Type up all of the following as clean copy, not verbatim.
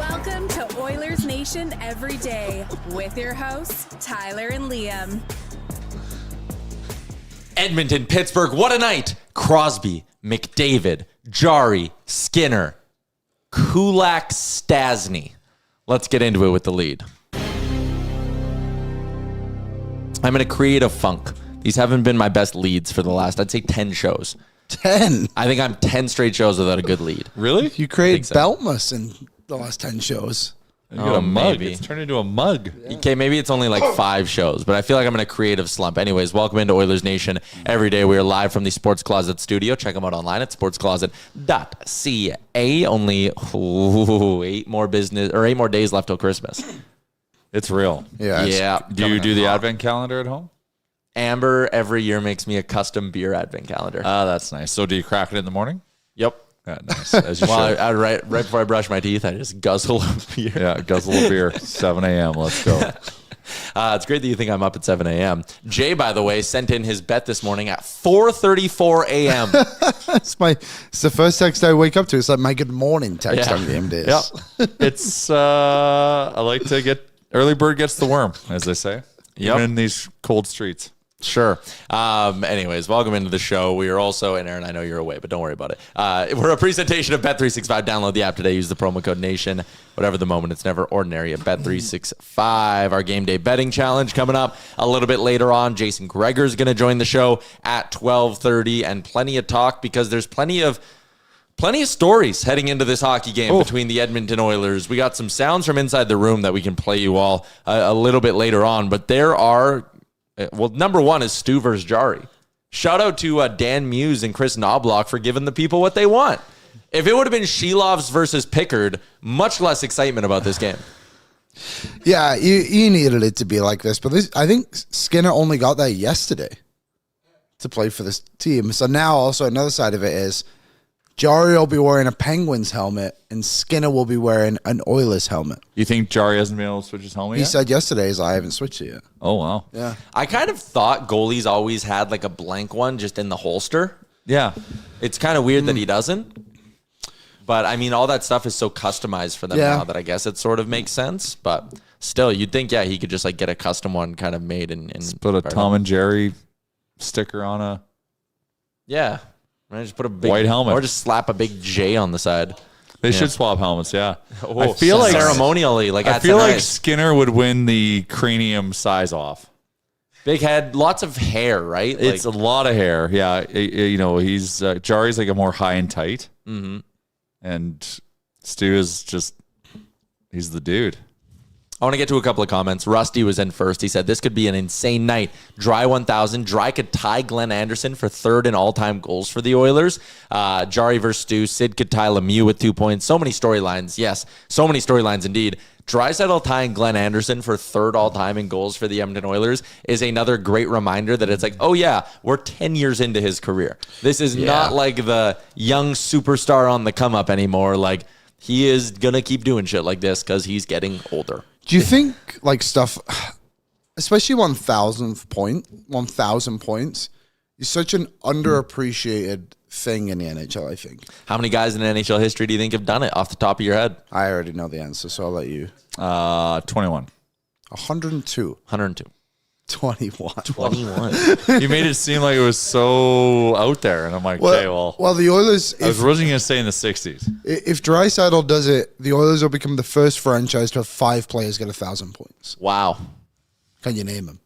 Welcome to Oilersnation Everyday with your hosts, Tyler and Liam. Edmonton, Pittsburgh, what a night. Crosby, McDavid, Jarry, Skinner, Kulak, Stasny. Let's get into it with the lead. I'm in a creative funk. These haven't been my best leads for the last, I'd say 10 shows. 10? I think I'm 10 straight shows without a good lead. Really? You created so. Beltmas in the last 10 shows. You got a mug. Maybe. It's turned into a mug. Okay, maybe it's only like 5 shows, but I feel like I'm in a creative slump. Anyways, welcome into Oilers Nation Every Day. We are live from the Sports Closet studio. Check them out online at sportscloset.ca. Only 8 more days left till Christmas. It's real. Yeah. Do you do the advent calendar at home? Amber every year makes me a custom beer advent calendar. That's nice. So do you crack it in the morning? Yep. Yeah, nice. As you Well, should. right before I brush my teeth, I just guzzle a beer. Yeah, guzzle a beer. 7 a.m. Let's go. It's great that you think I'm up at 7 a.m. Jay, by the way, sent in his bet this morning at 4:34 a.m. It's the first text I wake up to. It's like my good morning text on game days. Yep. It's, I like to get, early bird gets the worm, as they say. Yep. Even in these cold streets. Sure. Anyways, welcome into the show. We are also, and Aaron, I know you're away, but don't worry about it. We're a presentation of Bet365. Download the app today. Use the promo code NATION. Whatever the moment, it's never ordinary at Bet365. Our game day betting challenge coming up a little bit later on. Jason Gregor is going to join the show at 12:30, and plenty of talk because there's plenty of stories heading into this hockey game between the Edmonton Oilers. We got some sounds from inside the room that we can play you all a little bit later on, but there are... Well, number one is Stu versus Jarry. Shout out to Dan Muse and Chris Knobloch for giving the people what they want. If it would have been Shelovs versus Pickard, much less excitement about this game. Yeah, you needed it to be like this. But I think Skinner only got there yesterday to play for this team. So now also another side of it is Jarry will be wearing a Penguins helmet and Skinner will be wearing an Oilers helmet. You think Jarry hasn't been able to switch his helmet He yet? said yesterday, I haven't switched it yet. Oh, wow. Yeah. I kind of thought goalies always had like a blank one just in the holster. Yeah. It's kind of weird that he doesn't. But, I mean, all that stuff is so customized for them now that I guess it sort of makes sense. But still, you'd think, he could just like get a custom one kind of made and Put a Tom and Jerry sticker on a... Yeah. Just put a big white helmet. Or just slap a big J on the side. They should swap helmets, yeah. Oh, I feel like ceremonially, like I feel like Skinner would win the cranium size off. Big head, lots of hair, right? It's a lot of hair. Yeah, he's Jarry's like a more high and tight, and Stu is just he's the dude. I want to get to a couple of comments. Rusty was in first. He said, this could be an insane night. Dry 1,000. Dry could tie Glenn Anderson for third in all-time goals for the Oilers. Jarry versus Stu. Sid could tie Lemieux with 2 points. So many storylines. Yes, so many storylines indeed. Draisaitl tying Glenn Anderson for third all-time in goals for the Edmonton Oilers is another great reminder that it's like, oh yeah, we're 10 years into his career. This is not like the young superstar on the come-up anymore. Like, he is going to keep doing shit like this because he's getting older. Do you think like stuff, especially 1,000 points, is such an underappreciated thing in the NHL, I think. How many guys in NHL history do you think have done it off the top of your head? I already know the answer, so I'll let you. 21. 102. 102. 21. 21. You made it seem like it was so out there, and I'm like, okay, well, the Oilers, I was originally going to say in the 60s. If Draisaitl does it, the Oilers will become the first franchise to have 5 players get 1,000 points. Wow. Can you name them?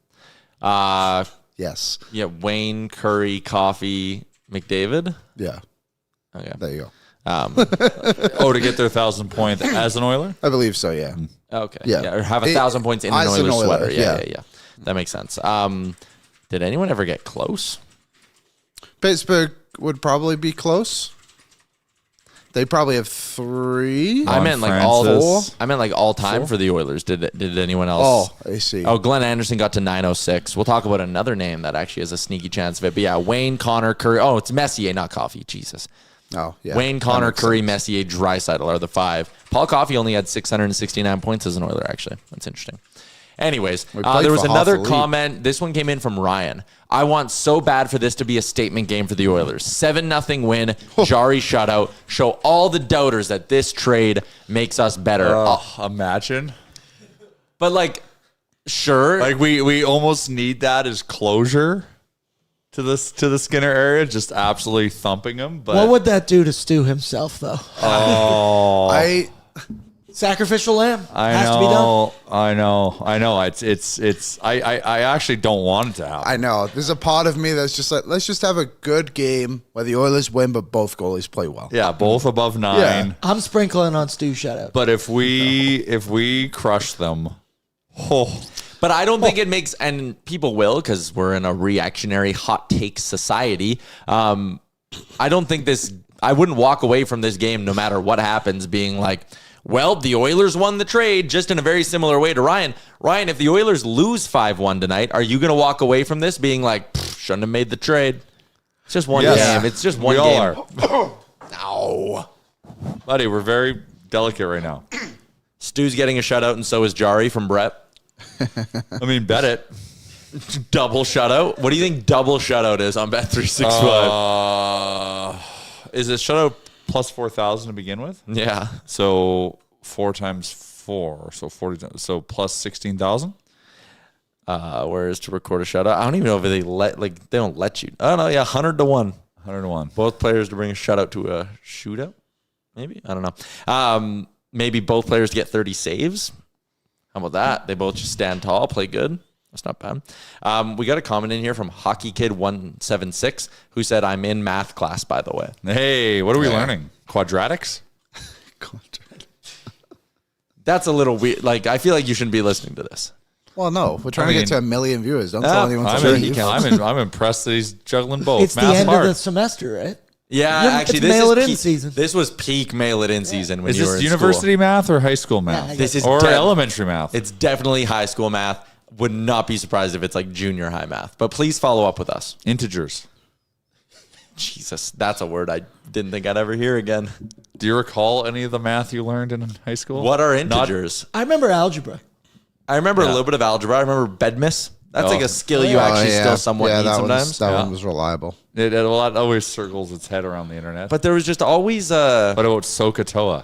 Yes. Yeah, Wayne, Curry, Coffey, McDavid. Yeah. Okay. There you go. To get their 1,000 point as an Oiler? I believe so, yeah. Okay. Yeah. Or have 1,000 points in an as an Oilers Oiler, sweater. yeah. Yeah. That makes sense. Did anyone ever get close? Pittsburgh would probably be close. They probably have 3. I meant like Francis. all time for the Oilers. Did anyone else? Oh, I see. Oh, Glenn Anderson got to 906. We'll talk about another name that actually has a sneaky chance of it. But yeah, Wayne, Connor, Curry. Oh, it's Messier, not Coffey. Jesus. Oh, yeah. Wayne, Connor, Curry, Messier, Draisaitl are the 5. Paul Coffey only had 669 points as an Oiler, actually. That's interesting. Anyways, We played there was for half another the league. comment. This one came in from Ryan. I want so bad for this to be a statement game for the Oilers. 7-0 win, Jarry shutout. Show all the doubters that this trade makes us better. Imagine. But like, sure. Like we almost need that as closure to the Skinner area, just absolutely thumping him. But What would that do to Stu himself, though? I Sacrificial lamb I has to be done. know, I know. It's. I actually don't want it to happen. I know. There's a part of me that's just like, let's just have a good game where the Oilers win, but both goalies play well. Yeah, both above 9. Yeah. I'm sprinkling on Stu shutout. But if we crush them, But I don't think it makes, and people will because we're in a reactionary hot take society. I don't think I wouldn't walk away from this game no matter what happens being like, well, the Oilers won the trade, just in a very similar way to Ryan. Ryan, if the Oilers lose 5-1 tonight, are you going to walk away from this being like, shouldn't have made the trade? It's just one Yes. game. It's just one we game. all are. No. Buddy, we're very delicate right now. Stu's getting a shutout, and so is Jarry from Brett. I mean, bet it. Double shutout. What do you think double shutout is on Bet365? Is it shutout plus 4,000 to begin with? Yeah. So 4 times 4, so 40. So plus 16,000. Whereas to record a shutout, I don't even know if they don't let you. Oh no, yeah, 100 to 1. 100 to 1. Both players to bring a shutout to a shootout. Maybe, I don't know. Maybe both players to get 30 saves. How about that? They both just stand tall, play good. That's not bad. We got a comment in here from Hockey Kid 176 who said, "I'm in math class, by the way." Hey, what are we learning? Quadratics? That's a little weird. Like, I feel like you shouldn't be listening to this. Well, no, we're trying to get to 1 million viewers. Don't Ah, tell anyone to I'm impressed that he's juggling both. It's the Math's end hard. of the semester, right? Yeah, You're- actually, it's this mail is it in peak, season. This was peak mail it in season when Is you were this in university school. math or high school math? I This is or de- elementary math? It's definitely high school math. Would not be surprised if it's like junior high math. But please follow up with us. integers. Jesus, that's a word I didn't think I'd ever hear again. Do you recall any of the math you learned in high school? What are integers? I remember algebra. I remember a Yeah. little bit of algebra. I remember bedmiss. That's Oh. like a skill you actually still somewhat need that sometimes. that one was reliable. It always circles its head around the internet. But there was just always what about SOHCAHTOA?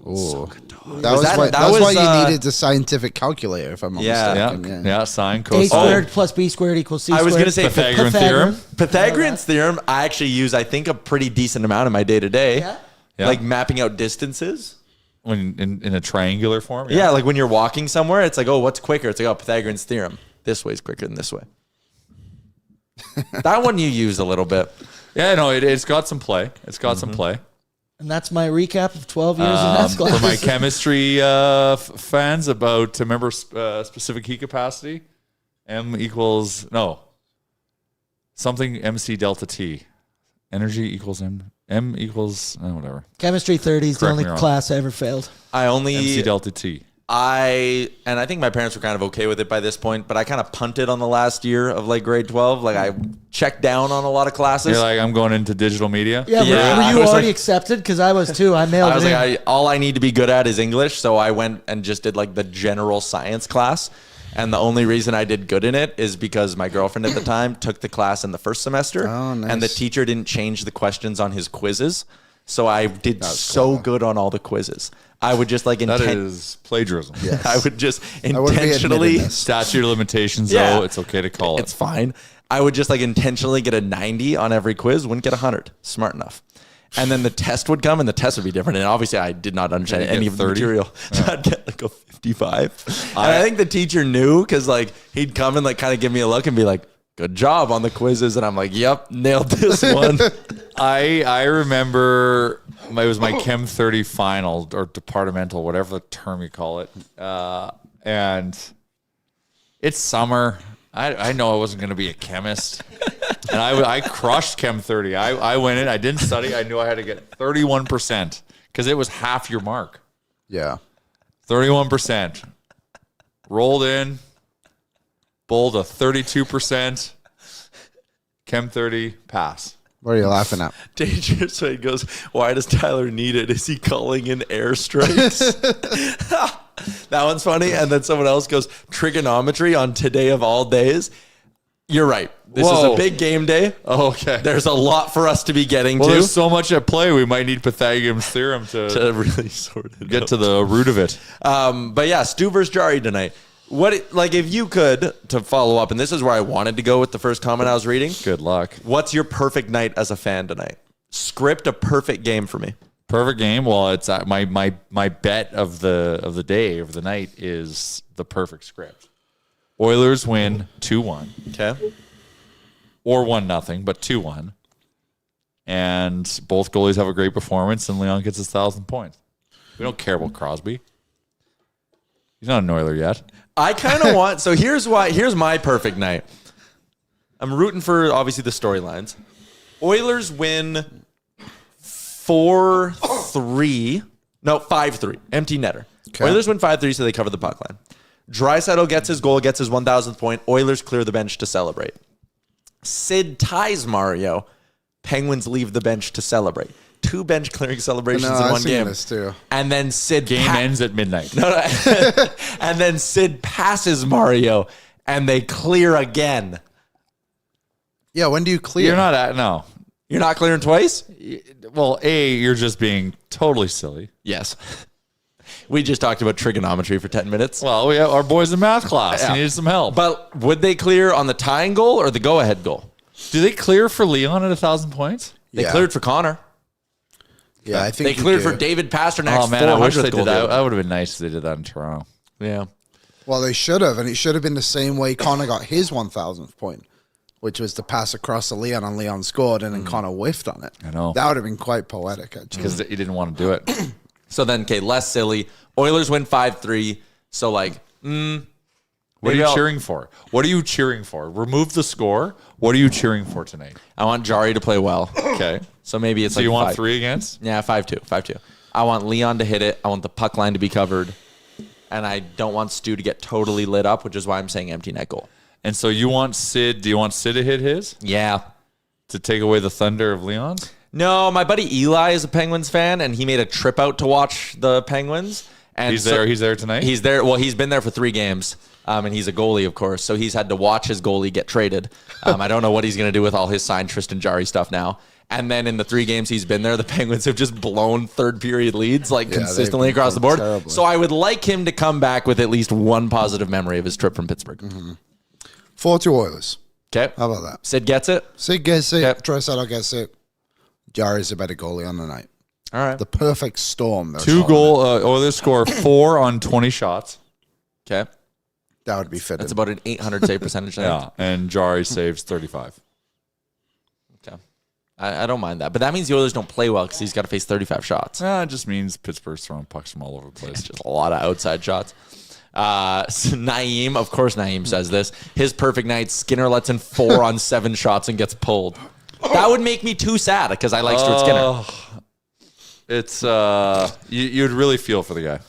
Ooh. Was That was that- why, that that's why was, you needed the scientific calculator, if I'm not Yeah. mistaken. Yeah, sine, A cosine. squared plus B squared equals C I squared. was going to say Pythagorean theorem. Pythagorean's theorem. I actually use, I think, a pretty decent amount in my day to day, Yeah? Yeah. like mapping out distances. When in a triangular form. Yeah, like when you're walking somewhere, it's like, oh, what's quicker? It's like, oh, Pythagorean's theorem. This way's quicker than this way. That one you use a little bit. Yeah, no, it's got some play. It's got some play. And that's my recap of 12 years in math class. For my chemistry fans, about to remember specific heat capacity, M equals something MC delta T, energy equals M equals whatever. Chemistry 30 is the Correct only me wrong. class I ever failed. I only MC delta T. and I think my parents were kind of okay with it by this point, but I kind of punted on the last year of like grade 12. Like I checked down on a lot of classes. You're like, I'm going into digital media. Yeah, Yeah, were I you was already like- accepted? Because I was too. I mailed I was it in. like, all I need to be good at is English. So I went and just did like the general science class. And the only reason I did good in it is because my girlfriend at the time took the class in the first semester. Oh, nice. And the teacher didn't change the questions on his quizzes. So I did so good on all the quizzes. I would just like That is plagiarism. I would just I wouldn't be intentionally. admitting this. Statute of limitations, Yeah. though, it's okay to call It's it. fine. I would just like intentionally get a 90 on every quiz, wouldn't get 100. Smart enough. And then the test would come and the test would be different. And obviously I did not understand You'd get any of the 30? material. So I'd get like a 55. And I think the teacher knew because like he'd come and like kind of give me a look and be like, good job on the quizzes. And I'm like, yep, nailed this one. I remember it was my Chem 30 final or departmental, whatever the term you call it. And it's summer. I know I wasn't going to be a chemist. And I crushed Chem 30. I went in. I didn't study. I knew I had to get 31% because it was half your mark. Yeah. 31%. Rolled in. Bowled a 32%. Chem 30 pass. What are you laughing at? Dangerous. So he goes, why does Tyler need it? Is he calling in airstrikes? That one's funny. And then someone else goes, trigonometry on today of all days. You're right. This is a big game day. Oh, okay. There's a lot for us to be getting Well, to. there's so much at play. We might need Pythagorean's theorem to really sort it get out. to the root of it. But yeah, Stu versus Jarry tonight. If you could, to follow up, and this is where I wanted to go with the first comment I was reading. Good luck. What's your perfect night as a fan tonight? Script a perfect game for me. Perfect game. Well, it's my bet of the day, of the night, is the perfect script. Oilers win 2-1. Okay. Or 1-0, but 2-1. And both goalies have a great performance, and Leon gets his 1,000 points. We don't care about Crosby. He's not an Oiler yet. I kind of want, so here's my perfect night. I'm rooting for, obviously, the storylines. Oilers win 5-3. Empty netter. Okay. Oilers win 5-3, so they cover the puck line. Draisaitl gets his goal, gets his 1,000th point. Oilers clear the bench to celebrate. Sid ties Mario. Penguins leave the bench to celebrate. 2 bench clearing celebrations in one game. This too. And then Sid Game ends at midnight. and then Sid passes Mario, and they clear again. Yeah, when do you clear? You're not at, no. You're not clearing twice? Well, you're just being totally silly. Yes. We just talked about trigonometry for 10 minutes. Well, we have our boys in math class. Yeah. He needed some help. But would they clear on the tying goal or the go-ahead goal? Do they clear for Leon at 1,000 points? They Yeah. cleared for Connor. Yeah, I think They you cleared do. for David Pasternak's Oh, man, I wish 400th they goal did that. the other That would have been nice if they did that in Toronto. night. Yeah. Well, they should have, and it should have been the same way Connor got his 1,000th point, which was to pass across to Leon, and Leon scored, and then Connor whiffed on it. I know. That would have been quite poetic, actually. Because he didn't want to do it. So then, okay, less silly. Oilers win 5-3. So, like, What are maybe you I'll- cheering for? What are you cheering for? Remove the score. What are you cheering for tonight? I want Jarry to play well. Okay. So maybe it's So like you want 5. 3 against? Yeah, 5-2. 5-2. I want Leon to hit it. I want the puck line to be covered. And I don't want Stu to get totally lit up, which is why I'm saying empty net goal. And so you want Sid, do you want Sid to hit his? Yeah. To take away the thunder of Leon's? No, my buddy Eli is a Penguins fan, and he made a trip out to watch the Penguins. And He's there tonight? He's there. Well, he's been there for 3 games, and he's a goalie, of course. So he's had to watch his goalie get traded. I don't know what he's going to do with all his signed Tristan Jarry stuff now. And then in the 3 games he's been there, the Penguins have just blown third period leads consistently they've been across the board. terribly. So I would like him to come back with at least one positive memory of his trip from Pittsburgh. 4-2 Oilers. Okay. How about that? Sid gets it. Sid gets it. Yep. Draisaitl gets it. Jarry's a better goalie on the night. All right. The perfect storm. 2 goal, Oilers score 4 on 20 shots. Okay. That would be fitted. That's about an 800 save percentage. I think. Yeah. And Jarry saves 35. Okay. I don't mind that. But that means the Oilers don't play well because he's got to face 35 shots. It just means Pittsburgh's throwing pucks from all over the place. Just a lot of outside shots. So Naeem, of course Naeem says this. His perfect night, Skinner lets in 4 on 7 shots and gets pulled. That would make me too sad because I like Stuart Skinner. It's you'd really feel for the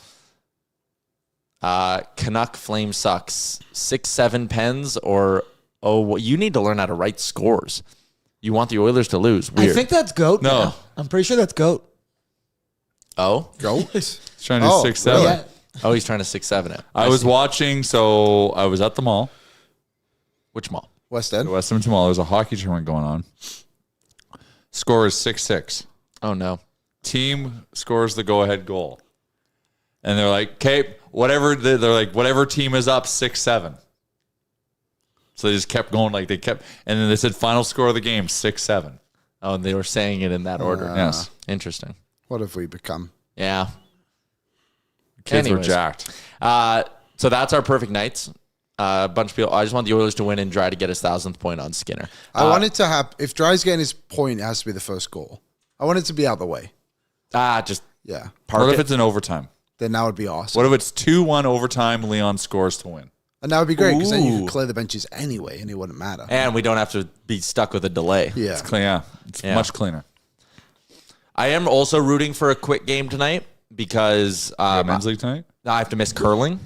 guy. Canuck Flame sucks. 6-7 pens or you need to learn how to write scores. You want the Oilers to lose. Weird. I think that's GOAT. No. now. I'm pretty sure that's GOAT. Goat? He's trying to do Oh, 6-7. Yeah. Oh, he's trying to 6-7 it. I was watching, so I was at the mall, Which mall? West End? the West Edmonton Mall. There was a hockey tournament going on. Score is 6-6. Oh, no. Team scores the go-ahead goal. And they're like, okay, whatever. They're like, whatever team is up, 6-7. So they just kept going and then they said final score of the game, 6-7. Oh, and they were saying it in that order. Yes. Interesting. What have we become? Yeah. Kids Anyways. were jacked. So that's our perfect nights. A bunch of people. I just want the Oilers to win and try to get his 1,000th point on Skinner. I want it to have, if Dry's getting his point, it has to be the first goal. I want it to be out the way. Just Yeah. park What if it. it's in overtime? Then that would be awesome. What if it's 2-1 overtime, Leon scores to win? And that would be great because then you Ooh. could clear the benches anyway and it wouldn't matter. And we don't have to be stuck with a delay. Yeah. It's clean, yeah. It's Yeah. much cleaner. I am also rooting for a quick game tonight because Men's league tonight? I have to miss curling.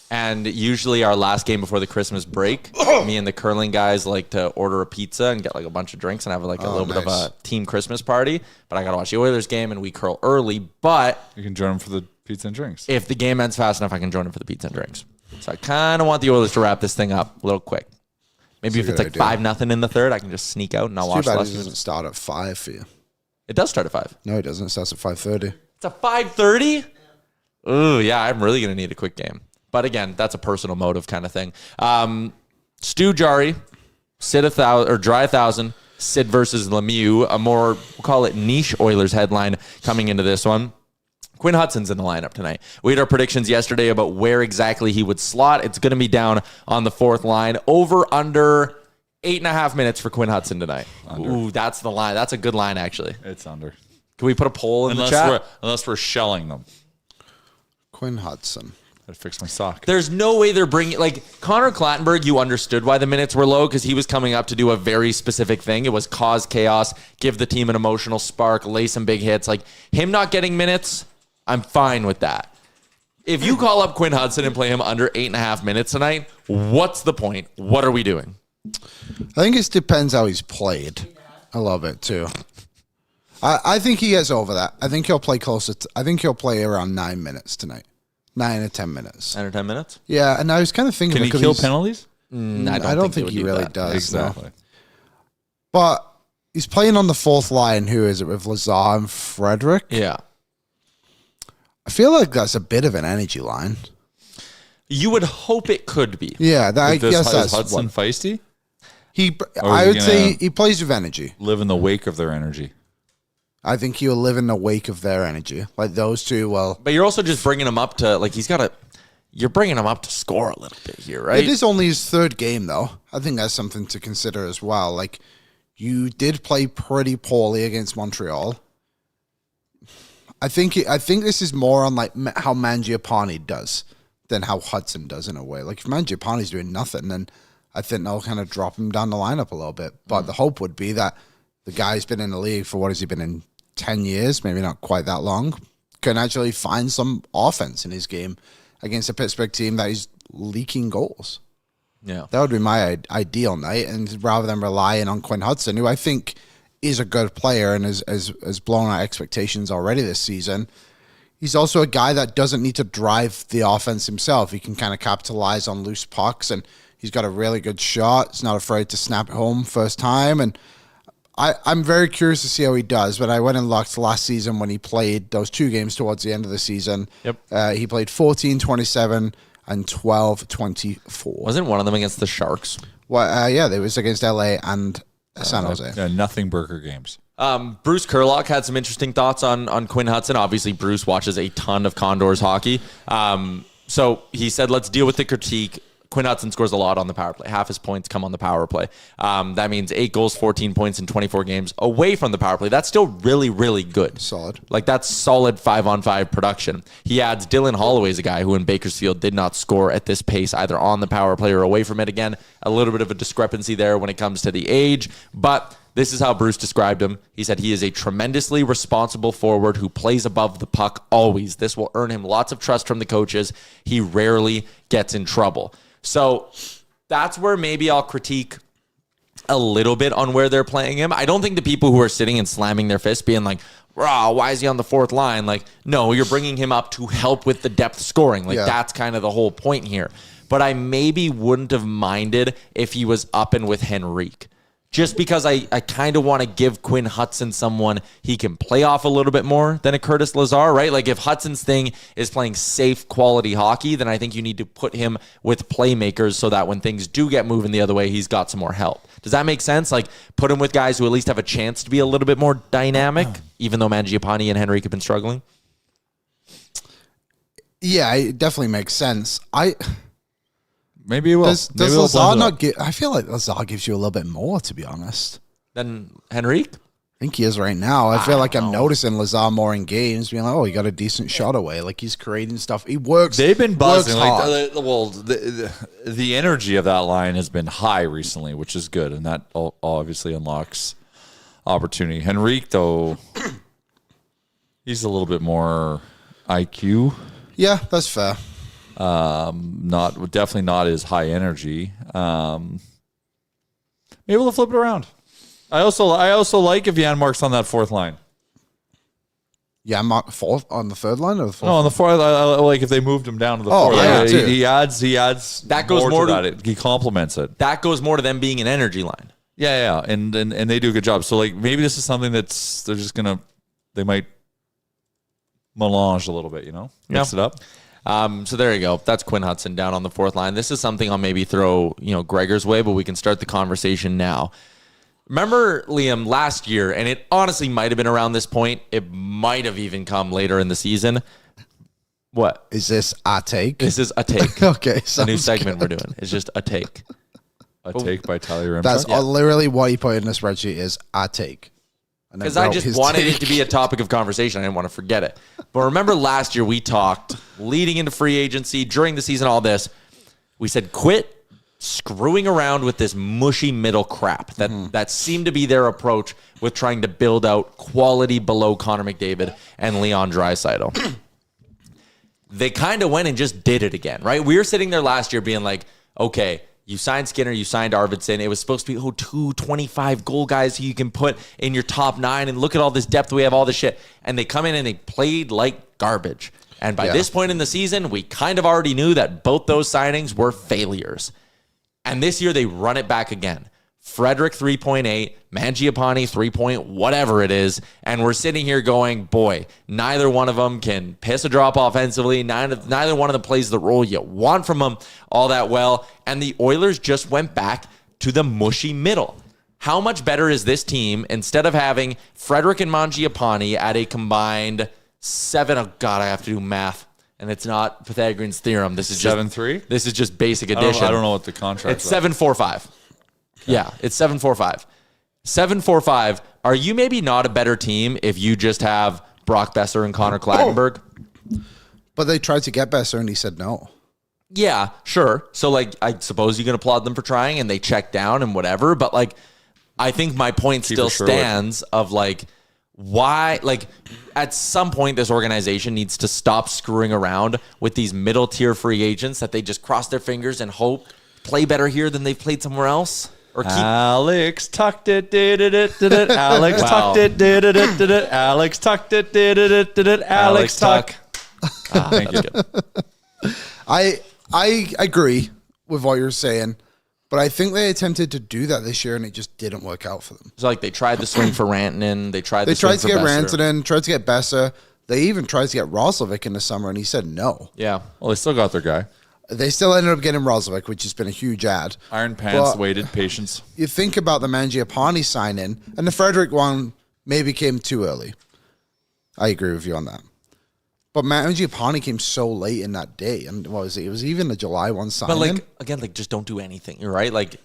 And usually our last game before the Christmas break, me and the curling guys like to order a pizza and get like a bunch of drinks and have like a little bit of nice. a team Christmas party. But I got to watch the Oilers game and we curl early. But You can join them for the Pizza and drinks. If the game ends fast enough, I can join him for the pizza and drinks. So I kind of want the Oilers to wrap this thing up a little quick. Maybe if it's like 5-0 in the third, I can just sneak out and not watch Too the bad last it few doesn't minutes. start at 5 for you. It does start at 5. No, it doesn't. It starts at 5:30. It's a 5:30? Ooh, yeah, I'm really going to need a quick game. But again, that's a personal motive kind of thing. Stu Jarry, Sid 1,000 or Dry 1,000, Sid versus Lemieux, a more, we'll call it niche Oilers headline coming into this one. Quinn Hudson's in the lineup tonight. We had our predictions yesterday about where exactly he would slot. It's going to be down on the fourth line. Over under 8.5 minutes for Quinn Hudson tonight. Under. Ooh, that's the line. That's a good line, actually. It's under. Can we put a poll in the chat? Unless we're shelling them. Quinn Hudson. I fixed my sock. There's no way they're bringing, like, Connor Clattenburg, you understood why the minutes were low because he was coming up to do a very specific thing. It was cause chaos, give the team an emotional spark, lay some big hits. Like, him not getting minutes, I'm fine with that. If you call up Quinn Hudson and play him under 8.5 minutes tonight, what's the point? What are we doing? I think it depends how he's played a little bit too. I think he gets over that. I think he'll play closer. I think he'll play around 9 minutes tonight. 9 or 10 minutes. 9 or 10 minutes? Yeah, and I was kind of thinking, Can he kill penalties? I don't think he really does. Exactly. No. But he's playing on the fourth line. Who is it with Lazar and Frederick? Yeah. I feel like that's a bit of an energy line. You would hope it could be. Yeah, I guess Is that's Hudson what feisty? I would say gonna he plays with energy. Live in the wake of their energy. I think he'll live in the wake of their energy. Like those two, well, But you're also just bringing him up to, like, you're bringing him up to score a little bit here, right? it is only his third game, though. I think that's something to consider as well. Like, you did play pretty poorly against Montreal. I think this is more on like how Mangiapane does than how Hudson does in a way. Like if Mangiapane's doing nothing, then I think they'll kind of drop him down the lineup a little bit. But the hope would be that the guy's been in the league for what has he been in 10 years, maybe not quite that long, can actually find some offense in his game against a Pittsburgh team that is leaking goals. Yeah. That would be my ideal night, and rather than relying on Quinn Hudson, who I think is a good player and has blown out expectations already this season, he's also a guy that doesn't need to drive the offense himself. He can kind of capitalize on loose pucks, and he's got a really good shot. He's not afraid to snap it home first time, and I'm very curious to see how he does. But I went and looked last season when he played those 2 games towards the end of the season. Yep. He played 14-27 and 12-24. Wasn't one of them against the Sharks? Well, yeah, it was against LA and San Jose. Yeah, nothing Burger games. Bruce Kurlock had some interesting thoughts on Quinn Hudson. Obviously, Bruce watches a ton of Condors hockey. So he said, let's deal with the critique. Quinn Hudson scores a lot on the power play. Half his points come on the power play. That means 8 goals, 14 points in 24 games away from the power play. That's still really, really good. Solid. Like, that's solid 5-on-5 production. He adds Dylan Holloway's a guy who in Bakersfield did not score at this pace, either on the power play or away from it. Again, a little bit of a discrepancy there when it comes to the age, but this is how Bruce described him. He said he is a tremendously responsible forward who plays above the puck always. This will earn him lots of trust from the coaches. He rarely gets in trouble. So that's where maybe I'll critique a little bit on where they're playing him. I don't think the people who are sitting and slamming their fists being like, "Rah, why is he on the fourth line?" Like, no, you're bringing him up to help with the depth scoring. Like, that's kind of the whole point here. But I maybe wouldn't have minded if he was up and with Henrique. Just because I kind of want to give Quinn Hudson someone he can play off a little bit more than a Curtis Lazar, right? Like if Hudson's thing is playing safe quality hockey, then I think you need to put him with playmakers so that when things do get moving the other way, he's got some more help. Does that make sense? Like put him with guys who at least have a chance to be a little bit more dynamic, even though Mangiapane and Henrique have been struggling? Yeah, it definitely makes sense. Maybe it will. Does Maybe we'll Lazar blend it not up. give? I feel like Lazar gives you a little bit more, to be honest. Then Henrique? I think he is right now. I feel like I'm noticing Lazar more in games, being like, oh, he got a decent shot away. Like he's creating stuff. He works. They've been buzzing. Works Like, the energy of that line has been high recently, which is good, and that obviously unlocks opportunity. Henrique, though, he's a little bit more IQ. Yeah, that's fair. Definitely not as high energy. Maybe we'll flip it around. I also like if Janmark's on that fourth line. Yeah, Mark fourth on the third line or the fourth? No, on the fourth. Like if they moved him down to the Oh, fourth, yeah, like, too. he adds. That goes more to that. He complements it. That goes more to them being an energy line. Yeah, and they do a good job. So like maybe this is something they're just gonna they might melange a little bit, mix it up. So there you go. That's Quinn Hudson down on the fourth line. This is something I'll maybe throw Gregor's way, but we can start the conversation now. Remember, Liam, last year, and it honestly might have been around this point. It might have even come later in the season. What? Is this a take? This is a take. Okay. It's a new segment we're doing. It's just a take. A take by Tyler Remchuk. That's literally what he put in the spreadsheet is a take. Because I just wanted it to be a topic of conversation. I didn't want to forget it. But remember last year we talked leading into free agency, during the season, all this. We said quit screwing around with this mushy middle crap. That seemed to be their approach with trying to build out quality below Connor McDavid and Leon Draisaitl. They kind of went and just did it again, right? We were sitting there last year being like, okay, you signed Skinner, you signed Arvidsson. It was supposed to be, 225 goal guys who you can put in your top 9, and look at all this depth we have, all this shit. And they come in and they played like garbage. And by this point in the season, we kind of already knew that both those signings were failures. And this year they run it back again. Frederick 3.8, Mangiapane 3. Whatever it is. And we're sitting here going, boy, neither one of them can piss a drop offensively. Neither one of them plays the role you want from them all that well. And the Oilers just went back to the mushy middle. How much better is this team instead of having Frederick and Mangiapane at a combined 7? Oh, God, I have to do math. And it's not Pythagorean's theorem. This is 7-3. This is just basic addition. I don't know what the contract. It's 7.45. Yeah, it's 7.45. 7.45. Are you maybe not a better team if you just have Brock Besser and Connor Clattenburg? But they tried to get Besser and he said no. Yeah, sure. So, I suppose you can applaud them for trying and they check down and whatever. But, I think my point still stands of, why, at some point, this organization needs to stop screwing around with these middle tier free agents that they just cross their fingers and hope play better here than they've played somewhere else. Or keep Alex tucked it, did it. Alex tucked it, did it. Alex tucked it, did it. Alex tuck. Thank you. I agree with what you're saying, but I think they attempted to do that this year and it just didn't work out for them. So they tried the swing for Rantanen. They tried to get Besser. Rantanen, tried to get Besser. They even tried to get Roslovic in the summer and he said no. Yeah. Well, they still got their guy. They still ended up getting Roslovic, which has been a huge ad. Iron Pants But waited, patience. You think about the Mangiapane sign-in, and the Frederick one maybe came too early. I agree with you on that. But Mangiapane came so late in that day. And what was it? It was even the July one sign-in. But again, just don't do anything. You're right.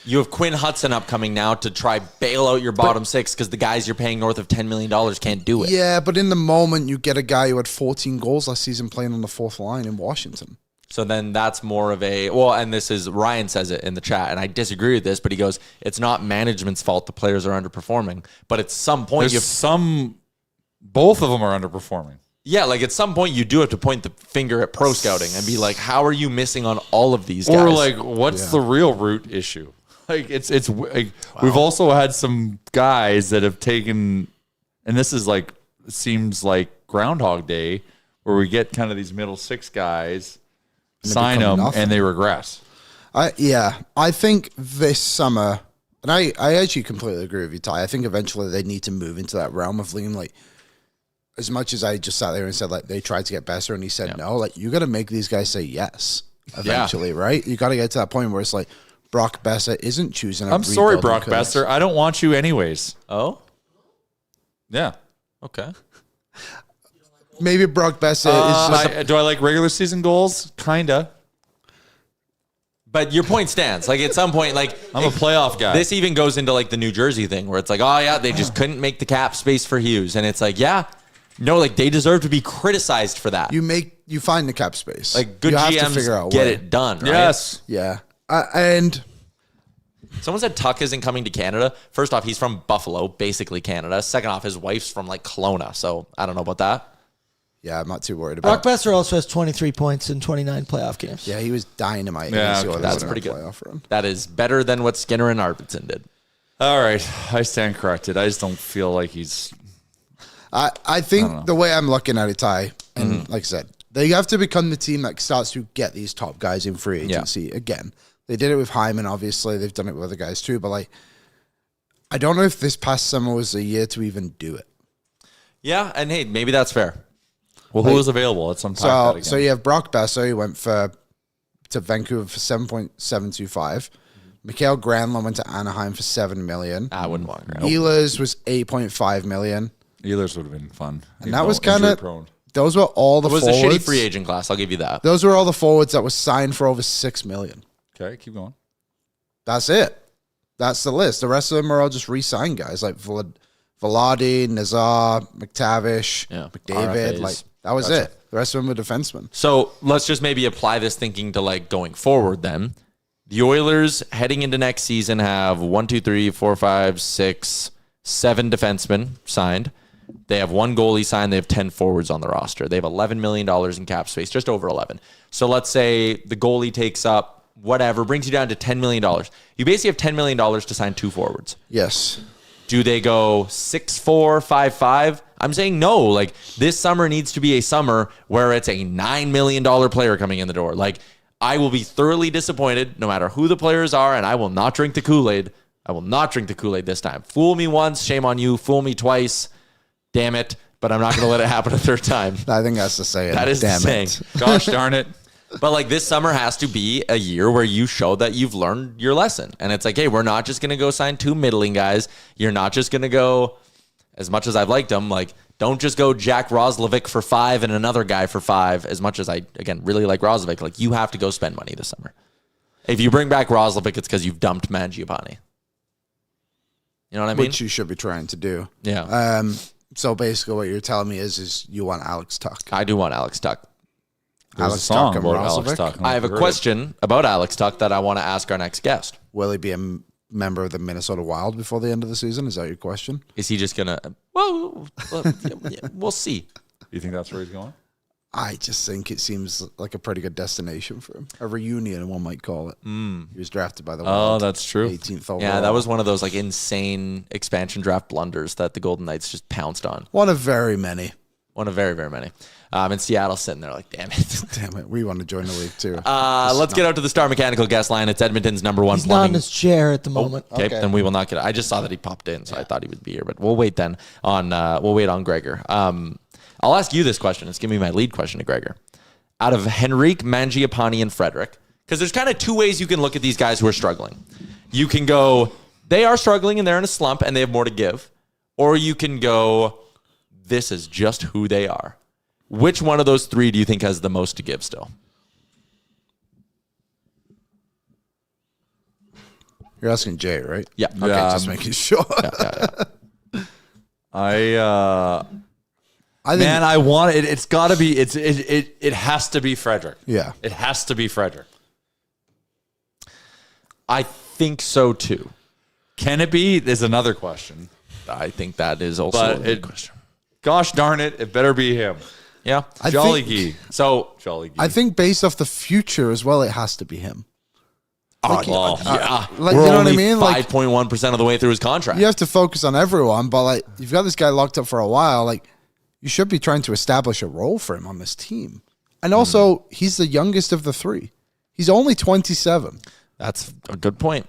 You have Quinn Hudson upcoming now to try bail out your bottom six because the guys you're paying north of $10 million can't do it. Yeah, but in the moment, you get a guy who had 14 goals last season playing on the fourth line in Washington. So then that's more of and this is, Ryan says it in the chat, and I disagree with this, but he goes, it's not management's fault the players are underperforming. But at some point, both of them are underperforming. Yeah, at some point you do have to point the finger at pro scouting and be like, how are you missing on all of these guys? Or what's the real root issue? We've also had some guys that have taken, and this is it seems like Groundhog Day, where we get kind of these middle six guys, sign them, and they regress. I think this summer, and I actually completely agree with you, Ty. I think eventually they need to move into that realm of Liam. As much as I just sat there and said they tried to get Besser and he said no, you got to make these guys say yes eventually, right? You got to get to that point where it's Brock Besser isn't choosing. I'm sorry, Brock Besser. I don't want you anyways. Oh, yeah, okay. Maybe Brock Besser is. Do I like regular season goals? Kinda. But your point stands. At some point, I'm a playoff guy. This even goes into the New Jersey thing where it's oh yeah, they just couldn't make the cap space for Hughes, and it's they deserve to be criticized for that. You find the cap space. Good you have GMs to figure out get it done. Right? Yes. Yeah. And someone said Tuck isn't coming to Canada. First off, he's from Buffalo, basically Canada. Second off, his wife's from Kelowna, so I don't know about that. Yeah, I'm not too worried about Brock Besser also has 23 points in 29 playoff games. Yeah, he was dynamite. Yeah, that's pretty good. That is better than what Skinner and Arvidsson did. All right, I stand corrected. I just don't feel like he's. I think the way I'm looking at it, Ty, and like I said, they have to become the team that starts to get these top guys in free agency again. They did it with Hyman, obviously. They've done it with other guys too. But like, I don't know if this past summer was a year to even do it. Yeah, and hey, maybe that's fair. Well, who was available? Let's unpack that again. So you have Brock Besser, who went to Vancouver for 7.725. Mikael Granlund went to Anaheim for $7 million. I wouldn't want Granlund. Ehlers was $8.5 million. Ehlers would have been fun. And that was kind of, those were all the forwards. It was a shitty free agent class, I'll give you that. Those were all the forwards that was signed for over $6 million. Okay, keep going. That's it. That's the list. The rest of them are all just re-signed guys like Vladi, Nazar, McTavish, McDavid. RFAs. Like that was it. The rest of them were defensemen. So let's just maybe apply this thinking to like going forward then. The Oilers heading into next season have 7 defensemen signed. They have 1 goalie signed. They have 10 forwards on the roster. They have $11 million in cap space, just over 11. So let's say the goalie takes up whatever, brings you down to $10 million. You basically have $10 million to sign 2 forwards. Yes. Do they go 6'4", 5'5"? I'm saying no. Like, this summer needs to be a summer where it's a $9 million player coming in the door. Like, I will be thoroughly disappointed no matter who the players are, and I will not drink the Kool-Aid. I will not drink the Kool-Aid this time. Fool me once, shame on you. Fool me twice, damn it. But I'm not going to let it happen a third time. I think that's the saying. That is the saying. Gosh darn it. But like, this summer has to be a year where you show that you've learned your lesson. And it's like, hey, we're not just going to go sign 2 middling guys. You're not just going to go, as much as I've liked them, like, don't just go Jack Roslovic for 5 and another guy for 5. As much as I, again, really like Roslovic, like, you have to go spend money this summer. If you bring back Roslovic, it's because you've dumped Mangiapane. You know what I mean? Which you should be trying to do. Yeah. So basically what you're telling me is you want Alex Tuck. I do want Alex Tuck. Alex Tuck and Alex Roslovic. Tuck. I have a question about Alex Tuck that I want to ask our next guest. Will he be a member of the Minnesota Wild before the end of the season? Is that your question? Is he just going to... Well, we'll see. You think that's where he's going? I just think it seems like a pretty good destination for him. A reunion, one might call it. He was drafted by the Wild. Oh, that's true. 18th overall. Yeah, that was one of those like insane expansion draft blunders that the Golden Knights just pounced on. one of very many. One of very, very many. And Seattle's sitting there like, damn it. Damn it, we want to join the league too. Let's get out to the Star Mechanical guest line. It's Edmonton's #1 He's not in plumbing. his chair at the moment. Okay, then we will not get it. I just saw that he popped in, so I thought he would be here. But we'll wait then on Gregor. I'll ask you this question. It's giving me my lead question to Gregor. Out of Henrique, Mangiapane, and Frederick, because there's kind of 2 ways you can look at these guys who are struggling. You can go, they are struggling and they're in a slump and they have more to give. Or you can go, this is just who they are. Which one of those 3 do you think has the most to give still? You're asking Jay, right? Yeah. Okay, just making sure. I I think, man, I want it. It's got to be. It has to be Frederick. Yeah. It has to be Frederick. I think so too. Can it be? Is another question. I think that is also But a good question. Gosh darn it! It better be him. Yeah. I Jolly think- Gee. So, Jolly Gee. I think based off the future as well, it has to be him. like, Like, we're you know what I only mean? Like, 5.1% of the way through his contract. you have to focus on everyone, but like you've got this guy locked up for a while. Like you should be trying to establish a role for him on this team. And also, he's the youngest of the 3. He's only 27. That's a good point.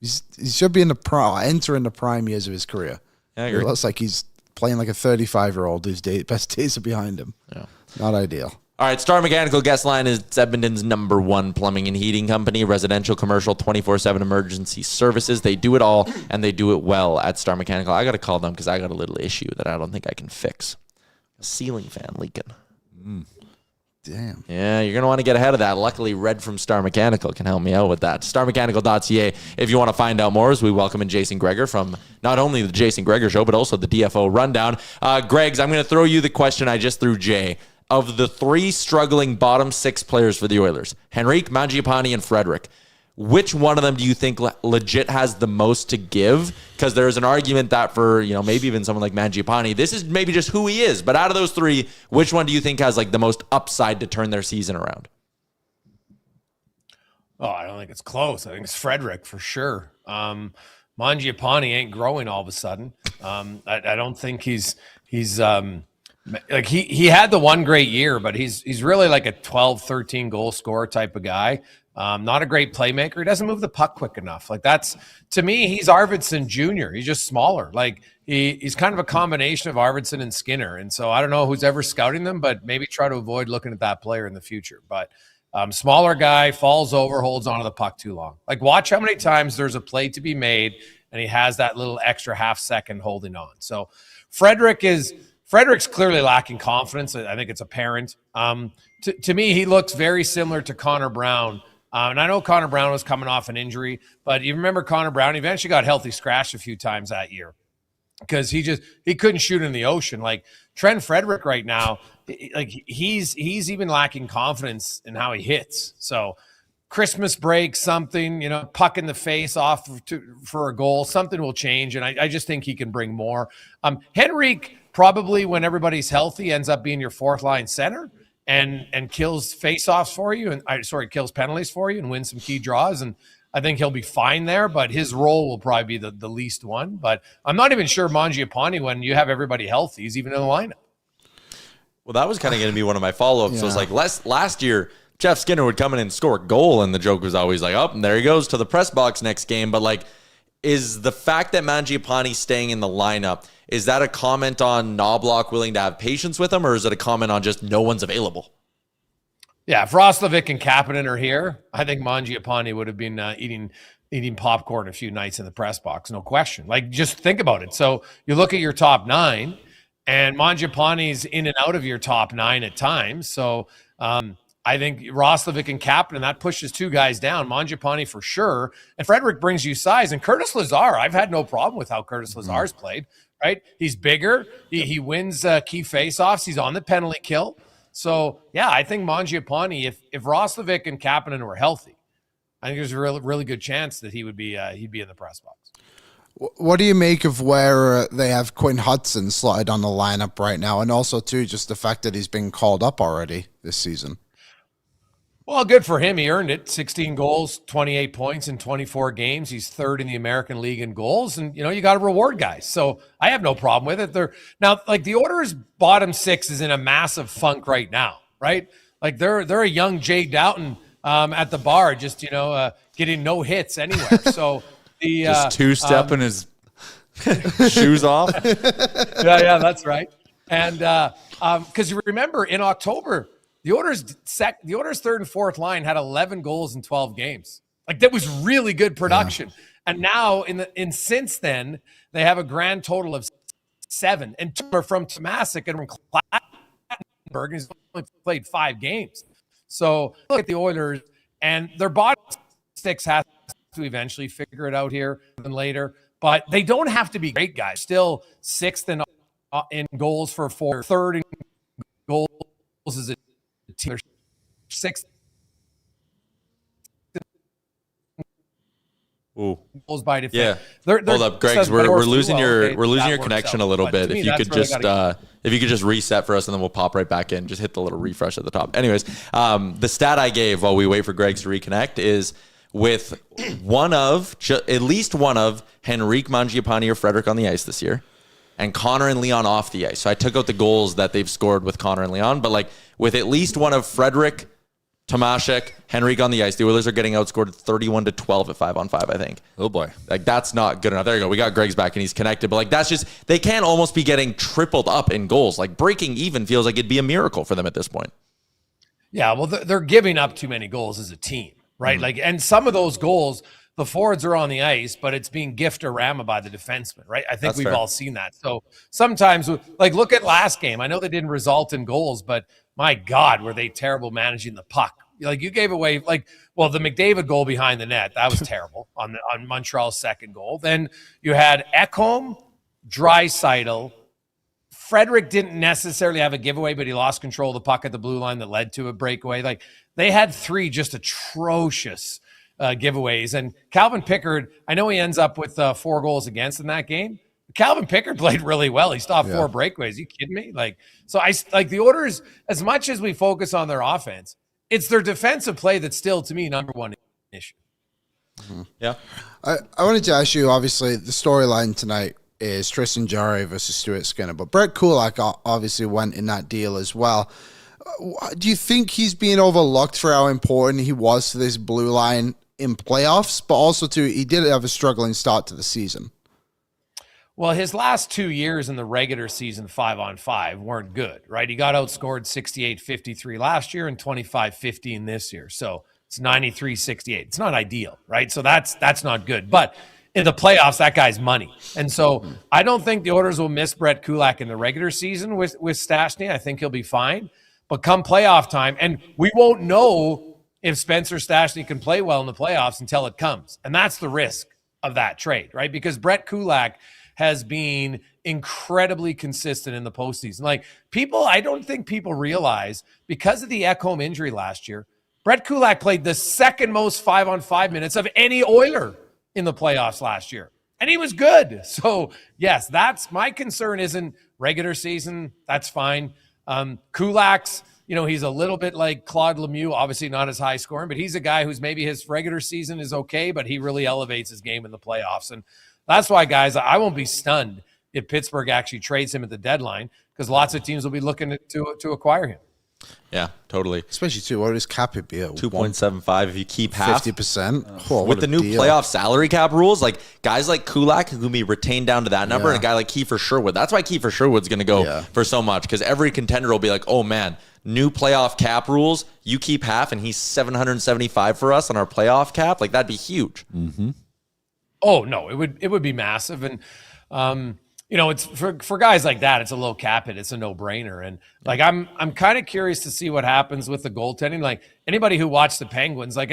He should be in the entering the prime years of his career. Yeah, I It agree. looks like he's playing like a 35-year-old whose best days are behind him. Yeah. Not ideal. All right, Star Mechanical guest line is Edmonton's #1 plumbing and heating company, residential, commercial, 24/7 emergency services. They do it all, and they do it well at Star Mechanical. I got to call them because I got a little issue that I don't think I can fix. A ceiling fan leaking. Damn. Yeah, you're going to want to get ahead of that. Luckily, Red from Star Mechanical can help me out with that. StarMechanical.ca if you want to find out more, as we welcome in Jason Gregor from not only the Jason Gregor Show, but also the DFO Rundown. Greggs, I'm going to throw you the question I just threw Jay. Of the 3 struggling bottom 6 players for the Oilers, Henrique, Mangiapane, and Frederick, which one of them do you think legit has the most to give? Because there's an argument that for, maybe even someone like Mangiapane, this is maybe just who he is. But out of those 3, which one do you think has like the most upside to turn their season around? Oh, I don't think it's close. I think it's Frederick for sure. Mangiapane ain't growing all of a sudden. I don't think he's He's like he had the one great year, but he's really like a 12, 13 goal scorer type of guy. Not a great playmaker. He doesn't move the puck quick enough. Like that's, to me, he's Arvidsson Jr. He's just smaller. Like he's kind of a combination of Arvidsson and Skinner. And so I don't know who's ever scouting them, but maybe try to avoid looking at that player in the future. But smaller guy, falls over, holds onto the puck too long. Like watch how many times there's a play to be made and he has that little extra half second holding on. So Frederick's clearly lacking confidence. I think it's apparent. To me, he looks very similar to Connor Brown. And I know Connor Brown was coming off an injury, but you remember Connor Brown eventually got healthy scratched a few times that year because he couldn't shoot in the ocean. Like Trent Frederick right now, like he's even lacking confidence in how he hits. So Christmas break, something, puck in the face off for a goal, something will change. And I just think he can bring more. Henrique probably, when everybody's healthy, ends up being your fourth line center. And kills faceoffs for you, and kills penalties for you, and wins some key draws. And I think he'll be fine there, but his role will probably be the least one. But I'm not even sure Mangiapane, when you have everybody healthy, is even in the lineup. Well, that was kind of going to be one of my follow-ups. Yeah. So it's like last year, Jeff Skinner would come in and score a goal, and the joke was always like, oh, and there he goes to the press box next game. But like, is the fact that Mangiapane's staying in the lineup, is that a comment on Knobloch willing to have patience with him, or is it a comment on just no one's available? Yeah, if Roslovic and Kapanen are here, I think Mangiapane would have been eating popcorn a few nights in the press box, no question. Like, just think about it. So you look at your top nine, and Mangiapane's in and out of your top nine at times. So I think Roslovic and Kapanen, that pushes two guys down. Mangiapane for sure. And Frederick brings you size. And Curtis Lazar, I've had no problem with how Curtis Lazar's played. Right? He's bigger. He wins key faceoffs. He's on the penalty kill. So, yeah, I think Mangiapane, if Roslovic and Kapanen were healthy, I think there's a really good chance that he'd be in the press box. What do you make of where they have Quinn Hudson slotted on the lineup right now, and also, too, just the fact that he's been called up already this season? Well, good for him. He earned it. 16 goals, 28 points in 24 games. He's third in the American League in goals. And, you got to reward guys. So I have no problem with it. Now, like the Oilers' bottom six is in a massive funk right now, right? Like they're a young Jay Doughton at the bar, just, getting no hits anywhere. So just two-stepping his shoes off. Yeah, that's right. And because you remember in October, the Oilers' third and fourth line had 11 goals in 12 games. Like that was really good production. Yeah. And now since then, they have a grand total of 7. And 2 are from Tomasic and from Clattenburg. He's only played 5 games. So look at the Oilers, and their bottom 6 has to eventually figure it out here and later. But they don't have to be great guys. Still 6th in goals for 4, 3rd in goals is a team. 6th. Ooh. Goals by defense. Yeah. They're hold up, Greg's. We're losing your connection a little but bit. If you could just reset for us, and then we'll pop right back in. Just hit the little refresh at the top. Anyways, the stat I gave while we wait for Greg's to reconnect is with at least one of Henrique, Mangiapane, or Frederick on the ice this year, and Connor and Leon off the ice. So I took out the goals that they've scored with Connor and Leon, but like with at least one of Frederick, Tomasic, Henrique on the ice, the Oilers are getting outscored 31-12 at 5-on-5, I think. Oh boy. Like that's not good enough. There you go. We got Greg's back and he's connected, but like that's just, they can't almost be getting tripled up in goals. Like breaking even feels like it'd be a miracle for them at this point. Yeah, well, they're giving up too many goals as a team, right? Mm-hmm. Like, and some of those goals, the forwards are on the ice, but it's being gift-a-rama by the defenseman, right? I think we've all seen that. So sometimes, like, look at last game. I know they didn't result in goals, but my God, were they terrible managing the puck. Like, you gave away, the McDavid goal behind the net. That was terrible on Montreal's second goal. Then you had Ekholm, Draisaitl. Frederick didn't necessarily have a giveaway, but he lost control of the puck at the blue line that led to a breakaway. Like, they had 3 just atrocious giveaways. And Calvin Pickard, I know he ends up with 4 goals against in that game. Calvin Pickard played really well. He stopped 4 breakaways. Are you kidding me? So the Oilers, as much as we focus on their offense, it's their defensive play that's still, to me, number one issue. Mm-hmm. Yeah. I wanted to ask you, obviously, the storyline tonight is Tristan Jarry versus Stuart Skinner. But Brett Kulak obviously went in that deal as well. Do you think he's being overlooked for how important he was to this blue line in playoffs? But also, too, he did have a struggling start to the season. Well, his last 2 years in the regular season 5-on-5 weren't good, right? He got outscored 68-53 last year and 25-15 this year. So it's 93-68. It's not ideal, right? So that's not good. But in the playoffs, that guy's money. And so I don't think the Oilers will miss Brett Kulak in the regular season with Stastny. I think he'll be fine. But come playoff time, and we won't know if Spencer Stastny can play well in the playoffs until it comes. And that's the risk of that trade, right? Because Brett Kulak has been incredibly consistent in the postseason. Like, I don't think people realize, because of the Ekholm injury last year, Brett Kulak played the second most 5-on-5 minutes of any Oiler in the playoffs last year. And he was good. So, yes, that's my concern. Isn't regular season. That's fine. Kulak's, he's a little bit like Claude Lemieux, obviously not as high scoring, but he's a guy who's maybe his regular season is okay, but he really elevates his game in the playoffs. And that's why, guys, I won't be stunned if Pittsburgh actually trades him at the deadline, because lots of teams will be looking to acquire him. Yeah, totally. Especially, too, what does cap it be at? 2.75 if you keep half. 50%. With the new playoff salary cap rules, like guys like Kulak who can be retained down to that number, and a guy like Kiefer Sherwood. That's why Kiefer Sherwood's going to go for so much, because every contender will be like, oh, man, new playoff cap rules, you keep half, and he's $775 for us on our playoff cap. Like, that'd be huge. Mm-hmm. Oh, no, it would be massive. And, it's for guys like that, it's a low cap hit. It's a no-brainer. And like, I'm kind of curious to see what happens with the goaltending. Like, anybody who watched the Penguins, like,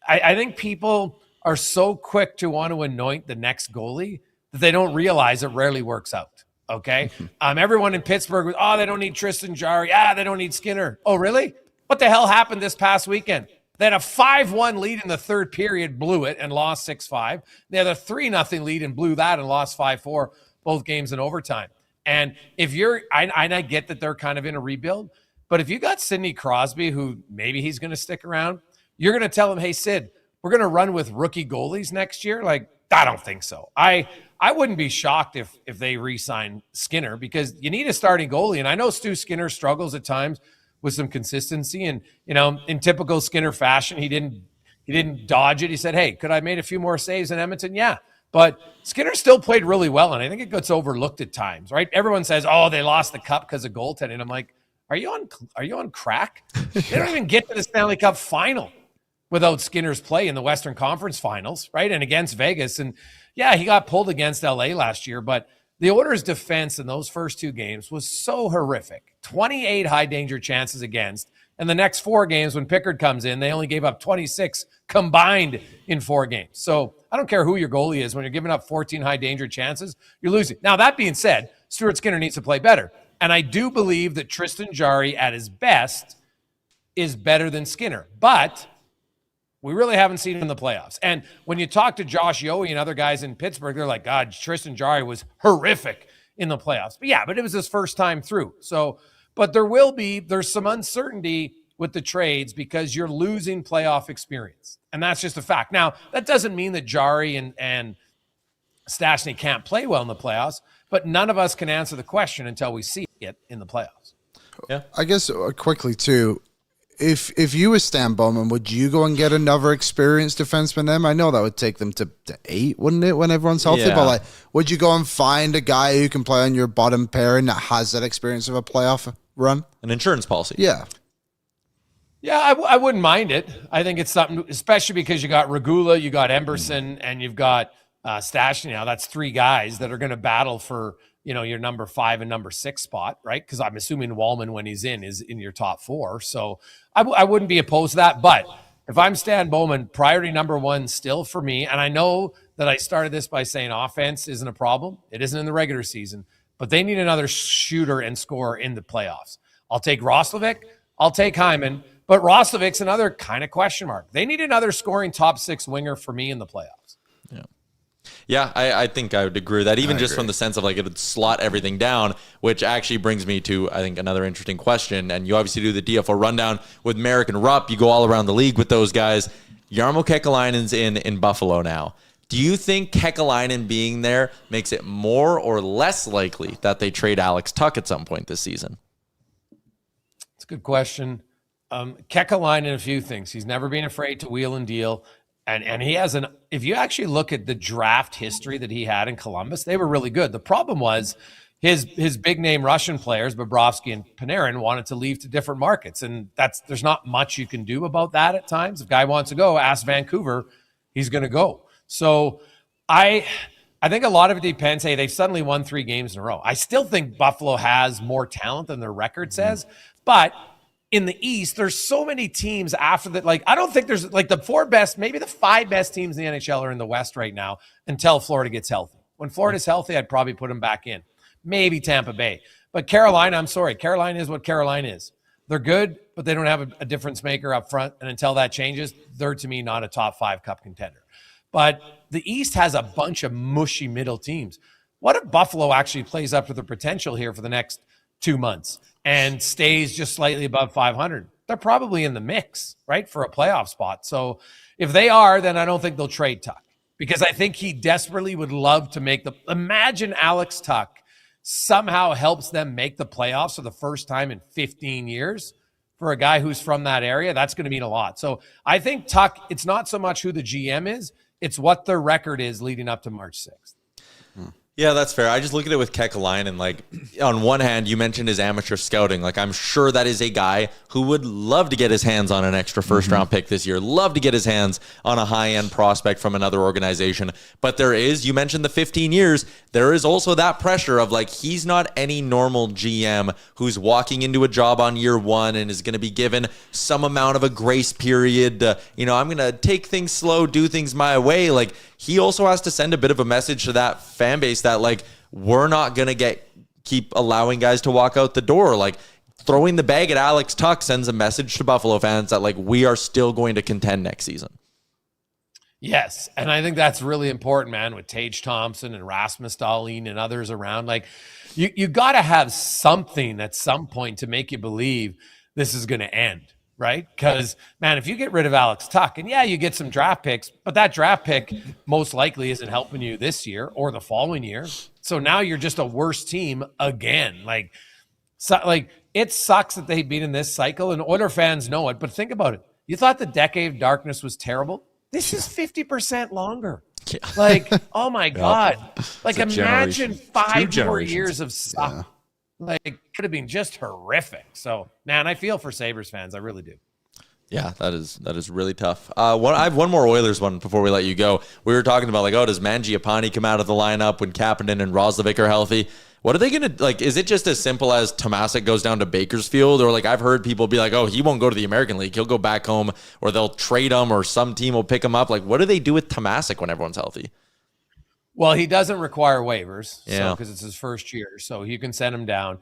I think people are so quick to want to anoint the next goalie that they don't realize it rarely works out. Okay. Everyone in Pittsburgh was, they don't need Tristan Jarry. They don't need Skinner. Oh, really? What the hell happened this past weekend? They had a 5-1 lead in the third period, blew it, and lost 6-5. They had a 3-0 lead and blew that and lost 5-4, both games in overtime. And if I get that they're kind of in a rebuild, but if you got Sidney Crosby, who maybe he's going to stick around, you're going to tell him, hey, Sid, we're going to run with rookie goalies next year? Like, I don't think so. I wouldn't be shocked if they re-sign Skinner, because you need a starting goalie. And I know Stu Skinner struggles at times with some consistency, and in typical Skinner fashion, he didn't dodge it. He said, hey, could I have made a few more saves in Edmonton? Yeah. But Skinner still played really well, and I think it gets overlooked at times, right? Everyone says, they lost the cup because of goaltending. I'm like, are you on crack? They don't even get to the Stanley Cup final without Skinner's play in the Western Conference Finals, right? And against Vegas. And yeah, he got pulled against LA last year, but the Oilers' defense in those first two games was so horrific. 28 high-danger chances against. And the next 4 games, when Pickard comes in, they only gave up 26 combined in 4 games. So I don't care who your goalie is. When you're giving up 14 high-danger chances, you're losing. Now, that being said, Stuart Skinner needs to play better. And I do believe that Tristan Jarry, at his best, is better than Skinner. But we really haven't seen him in the playoffs. And when you talk to Josh Yohe and other guys in Pittsburgh, they're like, God, Tristan Jarry was horrific in the playoffs. But it was his first time through. So, but there's some uncertainty with the trades because you're losing playoff experience. And that's just a fact. Now, that doesn't mean that Jarry and Stastny can't play well in the playoffs, but none of us can answer the question until we see it in the playoffs. Yeah. I guess quickly, too, If you were Stan Bowman, would you go and get another experienced defenseman then? I know that would take them to 8, wouldn't it, when everyone's healthy? Yeah. But would you go and find a guy who can play on your bottom pairing that has that experience of a playoff run? An insurance policy. Yeah. Yeah, I wouldn't mind it. I think it's something, especially because you got Regula, you got Emberson, and you've got Stastny. Now that's 3 guys that are going to battle for your number 5 and number 6 spot, right? Because I'm assuming Wallman, when he's is in your top 4. So I wouldn't be opposed to that. But if I'm Stan Bowman, priority number 1 still for me, and I know that I started this by saying offense isn't a problem. It isn't in the regular season. But they need another shooter and scorer in the playoffs. I'll take Roslovic. I'll take Hyman. But Roslovic's another kind of question mark. They need another scoring top 6 winger for me in the playoffs. Yeah, I think I would agree with that, even just from the sense of it would slot everything down, which actually brings me to, I think, another interesting question. And you obviously do the DFO rundown with Merrick and Rupp. You go all around the league with those guys. Jarmo Kekalainen's in Buffalo now. Do you think Kekalainen being there makes it more or less likely that they trade Alex Tuch at some point this season? It's a good question. Kekalainen, a few things. He's never been afraid to wheel and deal. And he has if you actually look at the draft history that he had in Columbus, they were really good. The problem was his big name Russian players, Bobrovsky and Panarin, wanted to leave to different markets. And there's not much you can do about that at times. If a guy wants to go, ask Vancouver, he's going to go. So I think a lot of it depends. Hey, they've suddenly won 3 games in a row. I still think Buffalo has more talent than their record says, but in the East, there's so many teams after that. Like, I don't think there's like the 4 best, maybe the 5 best teams in the NHL are in the West right now until Florida gets healthy. When Florida's healthy, I'd probably put them back in. Maybe Tampa Bay. But Carolina, I'm sorry. Carolina is what Carolina is. They're good, but they don't have a difference maker up front. And until that changes, they're, to me, not a top 5 cup contender. But the East has a bunch of mushy middle teams. What if Buffalo actually plays up to their potential here for the next 2 months and stays just slightly above 500? They're probably in the mix, right, for a playoff spot. So if they are, then I don't think they'll trade Tuch, because I think he desperately would love to imagine Alex Tuch somehow helps them make the playoffs for the first time in 15 years. For a guy who's from that area, that's going to mean a lot. So I think Tuch, it's not so much who the GM is, it's what their record is leading up to March 6th. Yeah, that's fair. I just look at it with Kekalainen. Like, on one hand, you mentioned his amateur scouting. Like, I'm sure that is a guy who would love to get his hands on an extra first-round pick this year, love to get his hands on a high-end prospect from another organization. But you mentioned the 15 years, there is also that pressure of, like, he's not any normal GM who's walking into a job on year 1 and is going to be given some amount of a grace period. I'm going to take things slow, do things my way. Like, he also has to send a bit of a message to that fan base that, like, we're not going to keep allowing guys to walk out the door. Like, throwing the bag at Alex Tuch sends a message to Buffalo fans that, like, we are still going to contend next season. Yes, and I think that's really important, man, with Tage Thompson and Rasmus Dahlin and others around. Like, you got to have something at some point to make you believe this is going to end. Right? Because, man, if you get rid of Alex Tuch, and yeah, you get some draft picks, but that draft pick most likely isn't helping you this year or the following year. So now you're just a worse team again. Like, it sucks that they've been in this cycle, and Oiler fans know it. But think about it. You thought the decade of darkness was terrible? This is 50% longer. Yeah. Like, oh my God. Like, imagine 5 more years of suck. Yeah. Like, it could have been just horrific. So, man, I feel for Sabres fans. I really do. Yeah, that is really tough. I have one more Oilers one before we let you go. We were talking about, like, does Mangiapane come out of the lineup when Kapanen and Roslovic are healthy? What are they going to, like, is it just as simple as Tomasic goes down to Bakersfield? Or, like, I've heard people be like, he won't go to the American League. He'll go back home, or they'll trade him, or some team will pick him up. Like, what do they do with Tomasic when everyone's healthy? Well, he doesn't require waivers, because it's his first year, so you can send him down.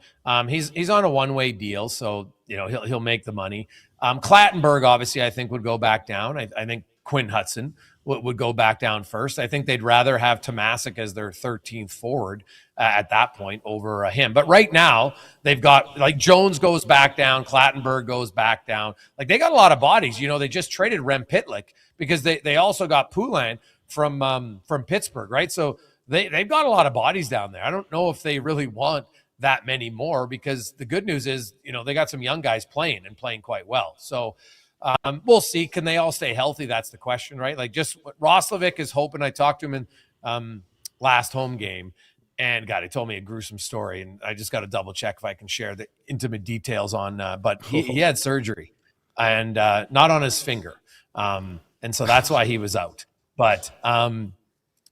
He's on a one-way deal, so he'll make the money. Clattenburg, obviously, I think would go back down. I think Quinn Hudson would go back down first. I think they'd rather have Tomasic as their 13th forward at that point over him. But right now, they've got, like, Jones goes back down, Clattenburg goes back down. Like, they got a lot of bodies. They just traded Rem Pitlick because they also got Poulin from Pittsburgh, right? So they've got a lot of bodies down there. I don't know if they really want that many more, because the good news is, they got some young guys playing quite well. So we'll see. Can they all stay healthy? That's the question, right? Like, just what Roslovic is hoping. I talked to him in last home game, and God, he told me a gruesome story, and I just got to double check if I can share the intimate details on, but he had surgery, and not on his finger. And so that's why he was out. But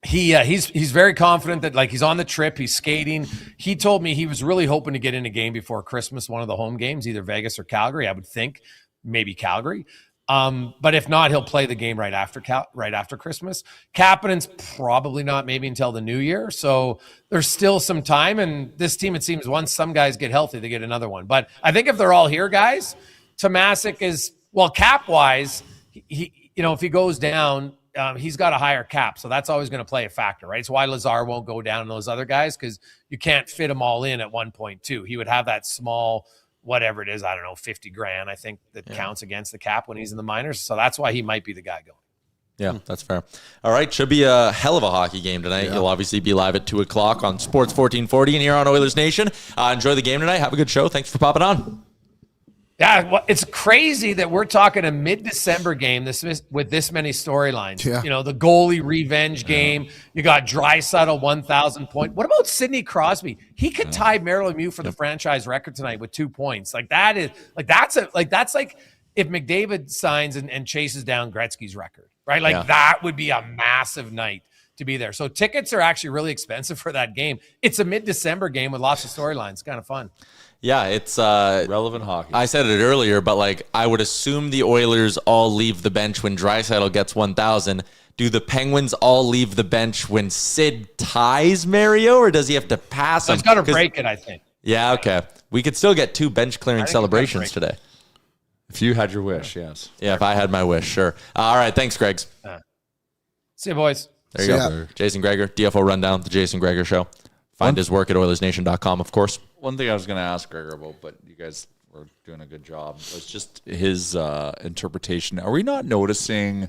he's very confident that, like, he's on the trip, he's skating. He told me he was really hoping to get in a game before Christmas, one of the home games, either Vegas or Calgary. I would think maybe Calgary. But if not, he'll play the game right after Christmas. Kapanen's probably not, maybe until the new year. So there's still some time. And this team, it seems, once some guys get healthy, they get another one. But I think if they're all here, guys, Tomasic is, well, cap wise, he if he goes down, he's got a higher cap, so that's always going to play a factor, right? It's why Lazar won't go down and those other guys, because you can't fit them all in at 1.2. He would have that small, whatever it is, $50,000, I think, that counts against the cap when he's in the minors. So that's why he might be the guy going. Yeah, that's fair. All right, should be a hell of a hockey game tonight. Yeah. You'll obviously be live at 2 o'clock on Sports 1440 and here on Oilers Nation. Enjoy the game tonight. Have a good show. Thanks for popping on. Yeah, well, it's crazy that we're talking a mid-December game with this many storylines. Yeah. You know, the goalie revenge game. You got Draisaitl 1,000 point. What about Sidney Crosby? He could tie Merrill Lemieux for the franchise record tonight with 2 points. That's like if McDavid signs and chases down Gretzky's record, right? That would be a massive night to be there. So tickets are actually really expensive for that game. It's a mid-December game with lots of storylines. Kind of fun. Yeah, it's Relevant hockey. I said it earlier, but I would assume the Oilers all leave the bench when Draisaitl gets 1,000. Do the Penguins all leave the bench when Sid ties Mario, or does he have to pass him? He's got to break it, I think. Yeah, okay. We could still get 2 bench clearing celebrations today. If you had your wish, yes. Yeah, if I had my wish, sure. All right, thanks, Greggs. See you, boys. There you See go. ya. Jason Gregor, DFO Rundown, The Jason Gregor Show. Find his work at Oilersnation.com, of course. One thing I was going to ask Gregor about, but you guys were doing a good job, was just his interpretation. Are we not noticing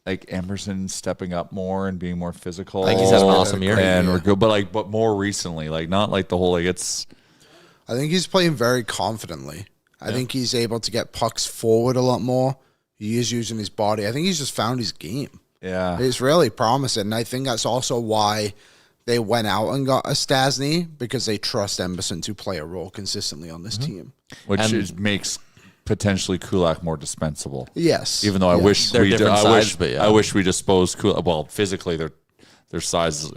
Emerson stepping up more and being more physical? I think he's had an awesome year. And we're good, but more recently, not the whole it's. I think he's playing very confidently. I think he's able to get pucks forward a lot more. He is using his body. I think he's just found his game. Yeah. It's really promising. And I think that's also why they went out and got a Stasny, because they trust Emerson to play a role consistently on this team. Which makes potentially Kulak more dispensable. Yes. Even though I wish They're different sides, but yeah. I wish we disposed Kulak. Well, physically their size.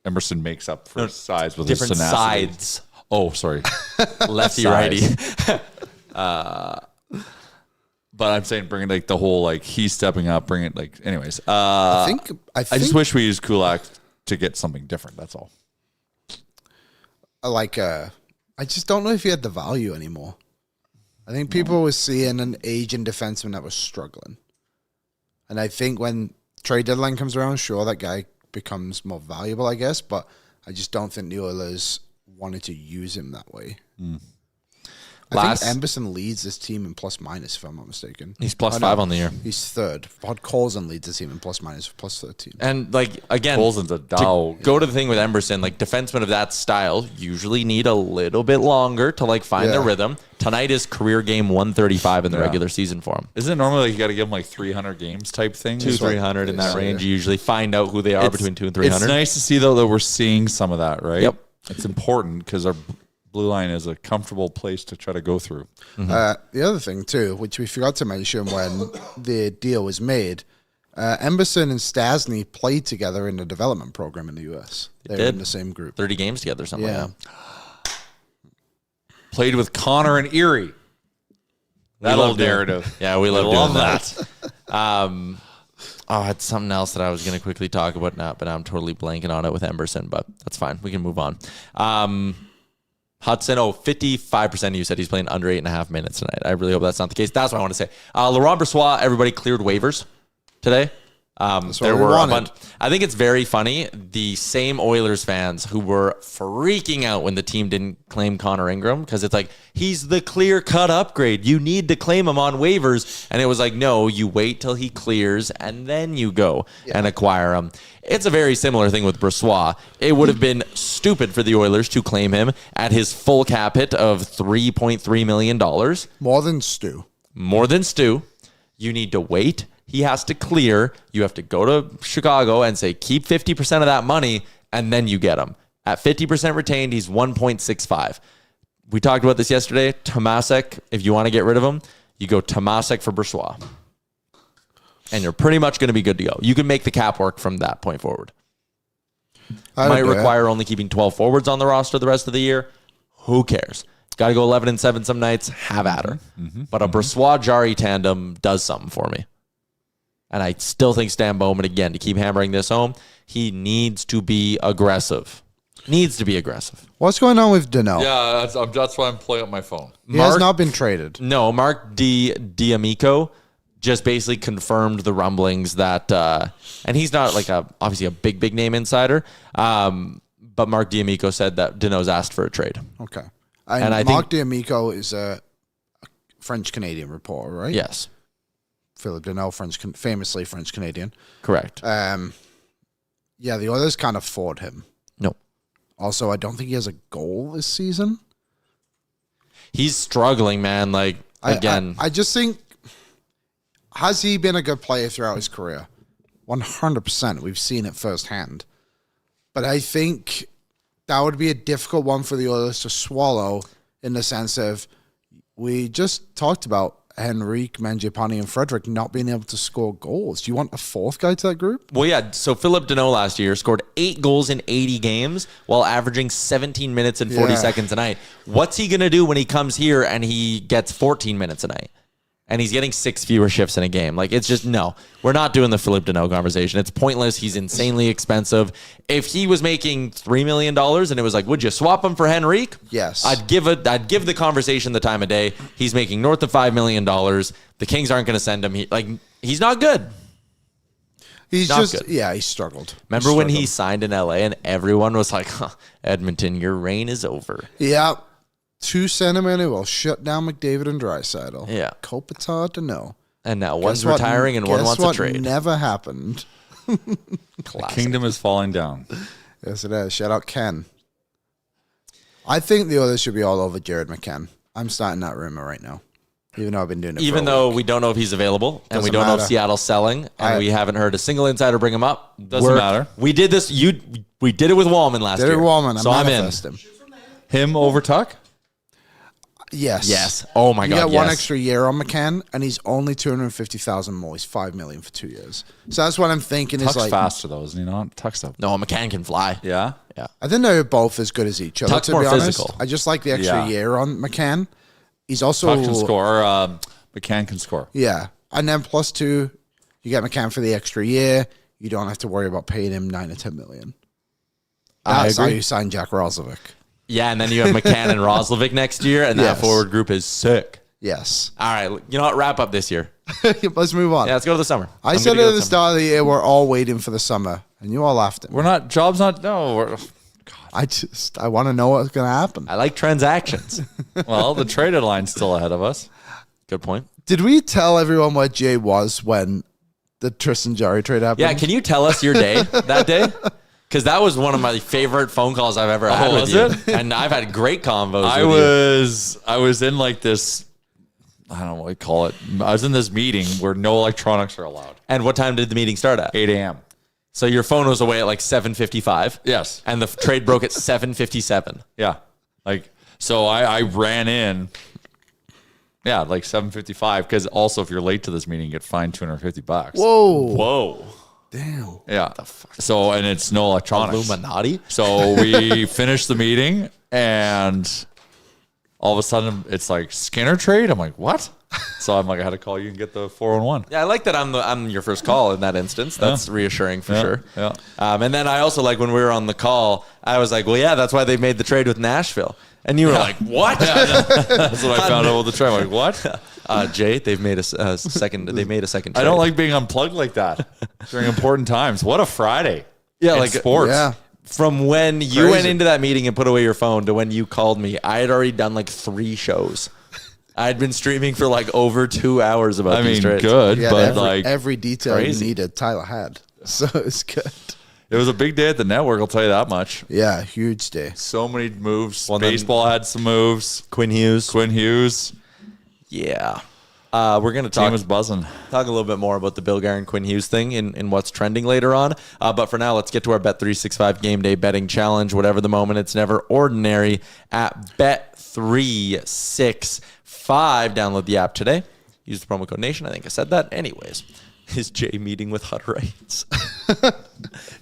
Emerson makes up for size with Different his tenacity. sides. Oh, sorry. Lefty, righty. But I'm saying bring it the whole he's stepping up. Bring it anyways. I think I just wish we used Kulak to get something different. That's all. I just don't know if he had the value anymore. I think people were seeing an aging defenseman that was struggling. And I think when trade deadline comes around, sure, that guy becomes more valuable, I guess. But I just don't think the Oilers wanted to use him that way. I think Emerson leads this team in plus minus, if I'm not mistaken. He's plus 5 on the year. He's third. Rod Colson leads the team in plus minus, plus 13. And again, Colson's a dog. to go to the thing with Emerson, defensemen of that style usually need a little bit longer to find their rhythm. Tonight is career game 135 in the regular season for him. Isn't it normally you got to give them 300 games type thing? 200-300 in that range. You usually find out who they are between 200 and 300. It's nice to see though that we're seeing some of that, right? Yep. It's important because our blue line is a comfortable place to try to go through. The other thing, too, which we forgot to mention when the deal was made, Emerson and Stasny played together in the development program in the U.S. They were in the same group. 30 games together, something like that. Played with Connor and Erie. That old narrative. Yeah, we love love doing that. I had something else that I was going to quickly talk about now, but I'm totally blanking on it with Emerson, but that's fine. We can move on. Hudson, 55% of you said he's playing under 8.5 minutes tonight. I really hope that's not the case. That's what I want to say. Laurent Brossoit, everybody cleared waivers today. There were a bunch. I think it's very funny. The same Oilers fans who were freaking out when the team didn't claim Connor Ingram because it's he's the clear-cut upgrade. You need to claim him on waivers. And it was no, you wait till he clears and then you go and acquire him. It's a very similar thing with Brossoit. It would have been stupid for the Oilers to claim him at his full cap hit of $3.3 million. More than Stu. More than Stu. You need to wait. He has to clear. You have to go to Chicago and say, keep 50% of that money, and then you get him. At 50% retained, he's 1.65. We talked about this yesterday. Tomasek, if you want to get rid of him, you go Tomasek for Brossoit. And you're pretty much going to be good to go. You can make the cap work from that point forward. Might require only keeping 12 forwards on the roster the rest of the year. Who cares? Got to go 11-7 some nights. Have at her. But a Brossoit-Jarry tandem does something for me. And I still think Stan Bowman, again, to keep hammering this home, he needs to be aggressive. Needs to be aggressive. What's going on with Danault? Yeah, that's why I'm pulling up my phone. He has not been traded. No, Mark D'Amico just basically confirmed the rumblings that, and he's not obviously a big name insider, but Mark D'Amico said that Danault's asked for a trade. Okay. And I Mark think D'Amico is a French-Canadian reporter, right? yes. Phillip Danault, famously French Canadian. Correct. Yeah, the Oilers can't afford him. No. Also, I don't think he has a goal this season. He's struggling, man. Like, again. I just think, has he been a good player throughout his career? 100%. We've seen it firsthand. But I think that would be a difficult one for the Oilers to swallow in the sense of, we just talked about Henrique, Mangiapane, and Frederick not being able to score goals. Do you want a fourth guy to that group? Well, yeah. So Phillip Danault last year scored 8 goals in 80 games while averaging 17 minutes and 40 seconds a night. What's he going to do when he comes here and he gets 14 minutes a night? And he's getting 6 fewer shifts in a game. Like, it's just, no. We're not doing the Phillip Danault conversation. It's pointless. He's insanely expensive. If he was making $3 million and it was like, would you swap him for Henrique? Yes. I'd give the conversation the time of day. He's making north of $5 million. The Kings aren't going to send him. He's not good. He's Not just, good. yeah, he struggled. Remember when he signed in LA and everyone was like, Edmonton, your reign is over. Yeah. 2 centimeter will shut down McDavid and Draisaitl. Yeah. Kopitar to know. And now one's retiring and one wants a trade. Never happened. Classic. Kingdom is falling down. Yes, it is. Shout out Ken. I think the others should be all over Jared McCann. I'm starting that rumor right now. Even though I've been doing it Even for a though week. we don't know if he's available and we Doesn't don't know if matter. Seattle's selling and we haven't heard a single insider bring him up. Doesn't matter. We did this. We did it with Wallman last Did year. it Wallman. So I'm in. manifest him. Him over Tuck? Yes. Yes. Oh my You God. get one yes. extra year on McCann, and he's only 250,000 more. He's $5 million for 2 years. So that's what I'm thinking. Tuck's Is like, faster though, isn't he not? Tuck's up. No, McCann can fly. Yeah. Yeah. I think they're both as good as each other. Tuck's to more be honest, physical. I just like the extra Yeah. year on McCann. He's also Tuck can score. McCann can score. Yeah, and then plus 2, you get McCann for the extra year. You don't have to worry about paying him $9 or $10 million. I That's how agree. you sign Jack Roslovic. Yeah, and then you have McCann and Roslovic next year, and that Yes. forward group is sick. Yes. All right, you know what? Wrap up this year. Let's move on. Yeah, let's go to the summer. I I'm said gonna at go the to start of the year we're all waiting for the summer, and you all laughed at me. We're not. Jobs not. No. I want to know what's going to happen. I like transactions. Well, the trade deadline's still ahead of us. Good point. Did we tell everyone where Jay was when the Tristan Jarry trade happened? Yeah, can you tell us your day that day? Because that was one of my favorite phone calls I've ever had with was you. it? And I've had great convos I with you. was in like this. I don't know what you call it. I was in this meeting where no electronics are allowed. And what time did the meeting start at? 8 a.m. So your phone was away at like 7:55. Yes. And the trade broke at 7:57. Yeah. Like, so I ran in. Yeah, like 7:55. Because also, if you're late to this meeting, you get fined $250. Whoa. Whoa. Damn. Yeah. So, and it's no electronics. Illuminati? So we finished the meeting, and all of a sudden it's like Skinner trade. I'm like, what? So I'm like, I had to call you and get the 411. Yeah, I like that I'm your first call in that instance. That's reassuring for sure. Yeah. And then I also like when we were on the call, I was like, well, yeah, that's why they made the trade with Nashville. And you were like, what? That's what I found out with the trade. I'm like, what? Jay, they've made a second. They made a second. Trade. I don't like being unplugged like that during important times. What a Friday. Yeah, in like sports. Yeah. From when you Crazy. went into that meeting and put away your phone to when you called me, I had already done like 3 shows. I had been streaming for like over 2 hours about I these mean, trades. good, Yeah, but like every detail crazy. you needed, Tyler had. So it's good. it was a big day at the network. I'll tell you that much. Yeah, huge day. So many moves. Well, then- Baseball had some moves. Quinn Hughes. Quinn Hughes. Yeah. We're going to Team talk was buzzing. a little bit more about the Bill Guerin Quinn Hughes thing in what's trending later on. But for now, let's get to our Bet365 Game Day Betting Challenge. Whatever the moment, it's never ordinary at Bet365. Download the app today. Use the promo code NATION. I think I said that. Anyways, is Jay meeting with Hut Rights?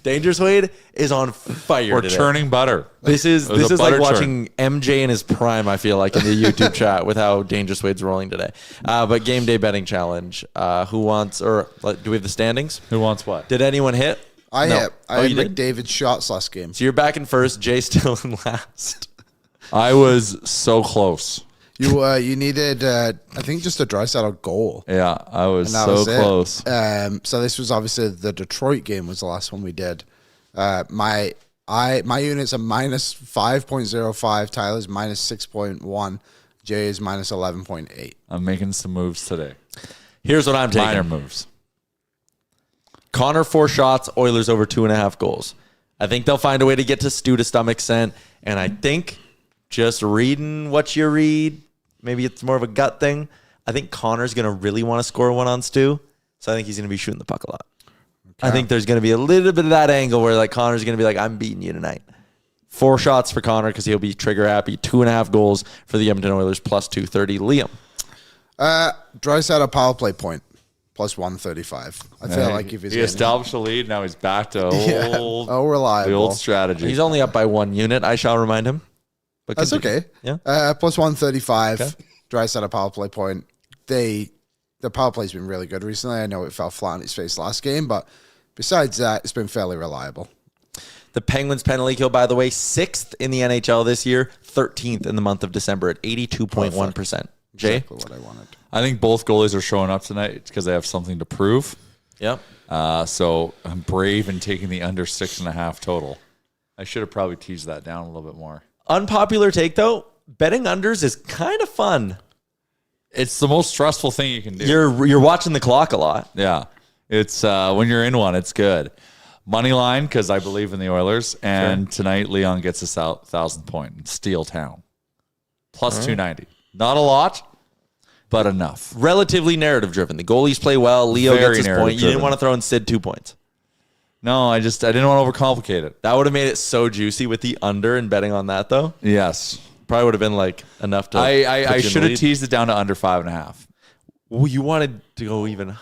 Dangerous Wade is on fire We're today. churning butter. This is It was a like butter watching MJ in his prime, I feel like, in the YouTube chat with how Dangerous Wade's rolling today. But Game Day Betting Challenge. Who wants, or do we have the standings? Who wants what? Did anyone hit? I No. hit. Oh, I you had did? McDavid shots last game. So you're back in first. Jay still in last. I was so close. You needed, I think, just a Draisaitl goal. Yeah, I was And that so was it. close. So this was obviously the Detroit game was the last one we did. My units are minus 5.05. Tyler's minus 6.1. Jay's minus 11.8. I'm making some moves today. Here's what I'm taking. Minor moves. Connor 4 shots, Oilers over 2.5 goals. I think they'll find a way to get to Stu to some extent. And I think just reading what you read, maybe it's more of a gut thing. I think Connor's going to really want to score one on Stu. So I think he's going to be shooting the puck a lot. Okay. I think there's going to be a little bit of that angle where like Connor's going to be like, I'm beating you tonight. 4 shots for Connor because he'll be trigger happy. 2.5 goals for the Edmonton Oilers plus 230. Liam. Draisaitl power play point plus 135. I feel like if he established a lead, now he's back to reliable. The old strategy. He's only up by 1 unit. I shall remind him. But that's okay. Yeah. Plus 135. Okay. Draisaitl power play point. The power play's been really good recently. I know it fell flat on its face last game, but besides that, it's been fairly reliable. The Penguins penalty kill, by the way, 6th in the NHL this year, 13th in the month of December at 82.1%. Jay? Exactly what I wanted. I think both goalies are showing up tonight because they have something to prove. Yep. So I'm brave in taking the under 6.5 total. I should have probably teased that down a little bit more. Unpopular take, though. Betting unders is kind of fun. It's the most stressful thing you can do. You're watching the clock a lot. Yeah. It's when you're in one, it's good. Money line, because I believe in the Oilers. And tonight, Leon gets us out 1,000 point in Steel Town. Plus 290. Not a lot, but enough. Relatively narrative driven. The goalies play well. Leo Very gets his point. You didn't narrative-driven. want to throw in Sid 2 points. No, I didn't want to overcomplicate it. That would have made it so juicy with the under and betting on that, though. Yes. Probably would have been like enough to. I should have teased it down to under 5.5. Well, you wanted to go even.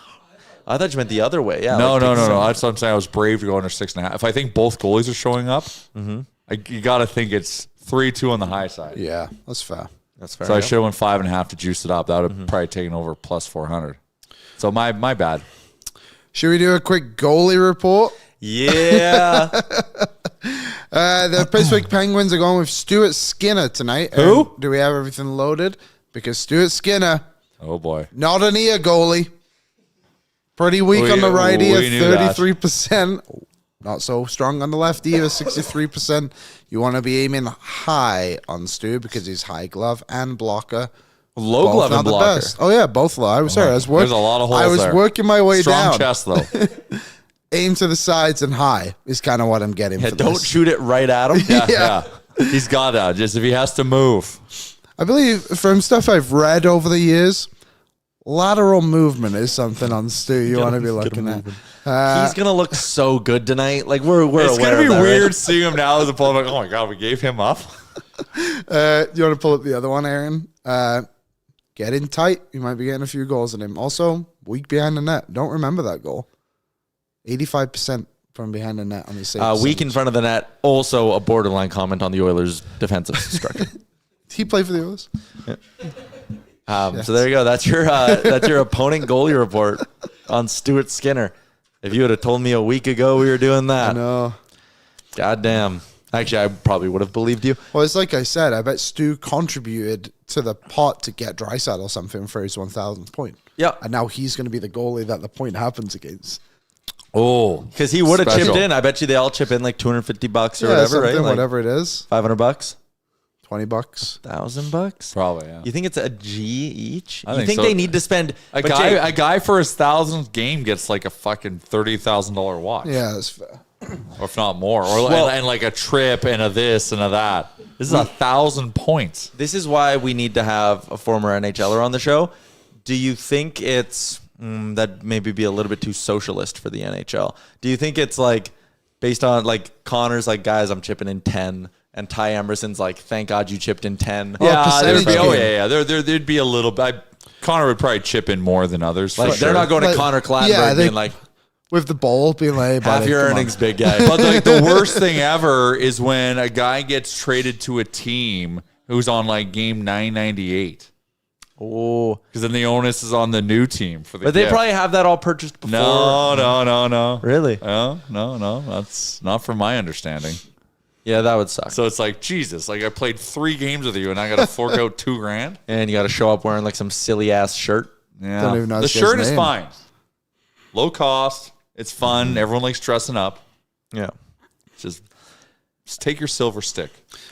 I thought you meant the other way. Yeah. No. That's what I'm saying. I was brave to go under 6.5. If I think both goalies are showing up, you got to think it's 3-2 on the high side. Yeah, that's fair. That's fair. So I should have went 5.5 to juice it up. That would have probably taken over plus 400. So my bad. Should we do a quick goalie report? Yeah. The Pittsburgh Penguins are going with Stuart Skinner tonight. Who? Do we have everything loaded? Because Stuart Skinner, Oh, boy. not an ear goalie. Pretty weak on the righty at we knew that. 33%. Not so strong on the left either, 63%. You want to be aiming high on Stu because he's high glove and blocker. Low Both glove not and the blocker. best. Oh, yeah, both low. I'm sorry. There's a lot of holes I was there. working my way Strong down. chest, though. Aim to the sides and high is kind of what I'm getting Yeah, for don't this. shoot it right at him. Yeah. He's got that. Just if he has to move. I believe from stuff I've read over the years, lateral movement is something on Stu you want to be looking at. He's gonna look so good tonight. Like we're It's aware going to be of that, weird right? seeing him now as a player. Like, oh, my God, we gave him up. You want to pull up the other one, Aaron? Get in tight. You might be getting a few goals in him. Also, weak behind the net. Don't remember that goal. 85% from behind the net on his save. Weak in front of the net. Also a borderline comment on the Oilers' defensive structure. He played for the Oilers. So there you go. That's your opponent goalie report on Stuart Skinner. If you would have told me a week ago we were doing that, No. goddamn. Actually, I probably would have believed you. Well, it's like I said. I bet Stu contributed to the pot to get Draisaitl or something for his 1,000th point. Yeah, And now he's going to be the goalie that the point happens against. Oh. because he would have Special. chipped in. I bet you they all chip in like $250 or Yeah, whatever, right? something, Like whatever it is. $500, $20. $1,000. Probably, yeah. You think it's a G each? I You think think so. they need to spend A but guy, Jay, a guy for his 1,000th game gets like a fucking $30,000 watch. Yeah, that's fair. Or if not more. Or and like a trip and a this and a that. This is 1,000 points. This is why we need to have a former NHLer on the show. Do you think it's that maybe be a little bit too socialist for the NHL? Do you think it's like based on like Connor's like, guys, I'm chipping in 10, and Ty Emerson's like, thank God you chipped in 10. Yeah, there'd be, percentage there'd be a little bit. Connor would probably chip in more than others. For Like sure. they're not going to But- Connor Clattenburg yeah, they- being like, With the bowl being like, half your earnings, big guy. But like the worst thing ever is when a guy gets traded to a team who's on like game 998. Oh, Because then the onus is on the new team for the but they gift. probably have that all purchased before. No. Really? No. That's not from my understanding. Yeah, that would suck. So it's like, Jesus, like I played 3 games with you and I got to fork out $2,000. And you got to show up wearing like some silly ass shirt. Yeah. Don't even know The this guy's shirt is name. fine. Low cost. It's fun. Everyone likes dressing up. Yeah. Just take your silver stick.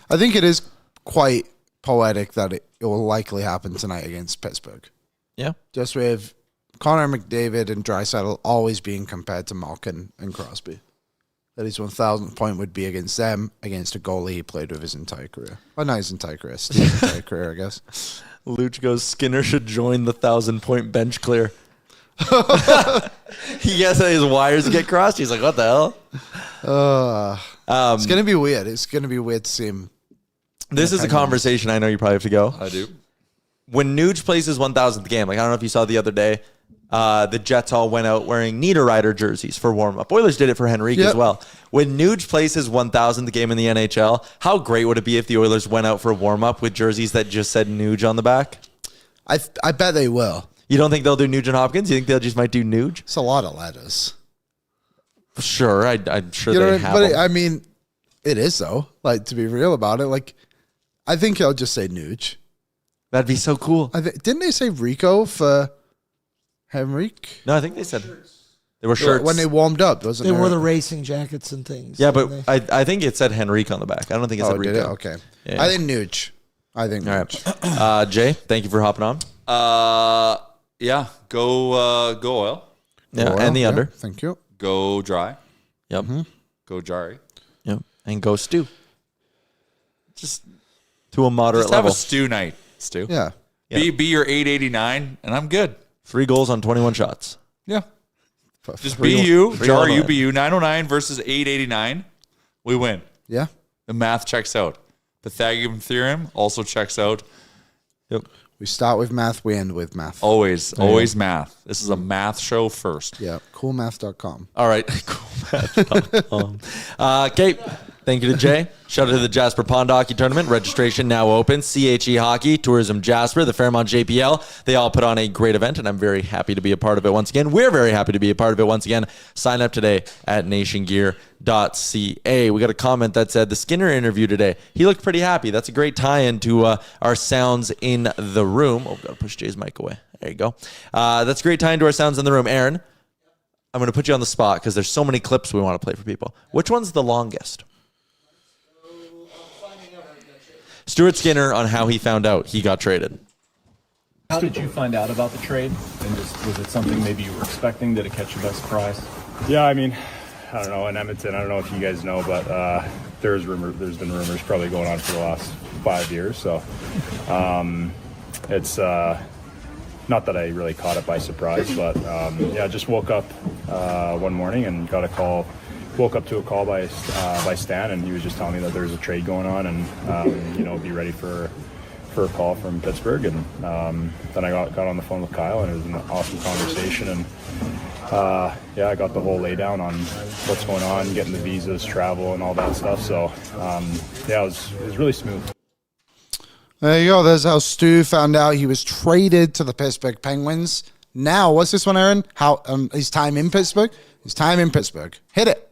I think it is quite poetic that it will likely happen tonight against Pittsburgh. Yeah. Just with Connor McDavid and Draisaitl always being compared to Malkin and Crosby. That his 1,000th point would be against them, against a goalie he played with his entire career. Well, not his entire career, Steve's entire career, I guess. Luch goes, Skinner should join the 1,000-point bench clear. He gets his wires get crossed. He's like, what the hell? It's going to be weird. It's going to be weird to see him. This is a conversation I know you probably have to go. I do. When Nuge plays his 1,000th game, like I don't know if you saw the other day, the Jets all went out wearing Niederreiter jerseys for warm-up. Oilers did it for Henrique as well. When Nuge plays his 1,000th game in the NHL, how great would it be if the Oilers went out for warm-up with jerseys that just said Nuge on the back? I bet they will. You don't think they'll do Nuge and Hopkins? You think they'll just might do Nuge? It's a lot of letters. Sure, I'm sure You know they what I have mean? But them. I mean, it is though. Like, to be real about it, like, I think he'll just say Nuge. That'd be so cool. Didn't they say Rico for Henrique? No, I think they said they were shirts. When they warmed up, wasn't They there? wore the racing jackets and things. Yeah, didn't but they? I think it said Henrique on the back. I don't think it said Oh, did Rico. it? Okay. Yeah. I think Nuge. All right. Jay, thank you for hopping on. Yeah. Go Oil. Yeah, Well, and the under. Thank you. Go Dry. Yep. Go Jarry. Yep. And go Stu. Just to a moderate Just have level. a stew night, Stu. Yeah. Be your 889, and I'm good. 3 goals on 21 shots. Yeah. Just Three- be you. three Jarry, on you that. be you. 909 versus 889. We win. Yeah. The math checks out. Pythagorean theorem also checks out. Yep. We start with math, we end with math. Always math. This is a math show first. Yeah. Coolmath.com. All right. Cool. Kate, thank you to Jay. Shout out to the Jasper Pond Hockey Tournament. Registration now open. CHE Hockey, Tourism Jasper, the Fairmont JPL. They all put on a great event, and I'm very happy to be a part of it once again. We're very happy to be a part of it once again. Sign up today at nationgear.ca. We got a comment that said the Skinner interview today. He looked pretty happy. That's a great tie-in to our sounds in the room. Oh, got to push Jay's mic away. There you go. That's a great tie-in to our sounds in the room. Aaron, I'm going to put you on the spot because there's so many clips we want to play for people. Which one's the longest? Stuart Skinner on how he found out he got traded. How did you find out about the trade? And just, was it something maybe you were expecting? Did it catch you by surprise? Yeah, I mean, I don't know. In Edmonton, I don't know if you guys know, but there's been rumors probably going on for the last 5 years. So it's not that I really caught it by surprise, but yeah, just woke up one morning and got a call. Woke up to a call by Stan, and he was just telling me that there's a trade going on, and be ready for a call from Pittsburgh. And then I got on the phone with Kyle, and it was an awesome conversation. And yeah, I got the whole laydown on what's going on, getting the visas, travel, and all that stuff. So yeah, it was really smooth. There you go. There's how Stu found out he was traded to the Pittsburgh Penguins. Now, what's this one, Aaron? How his time in Pittsburgh? His time in Pittsburgh. Hit it.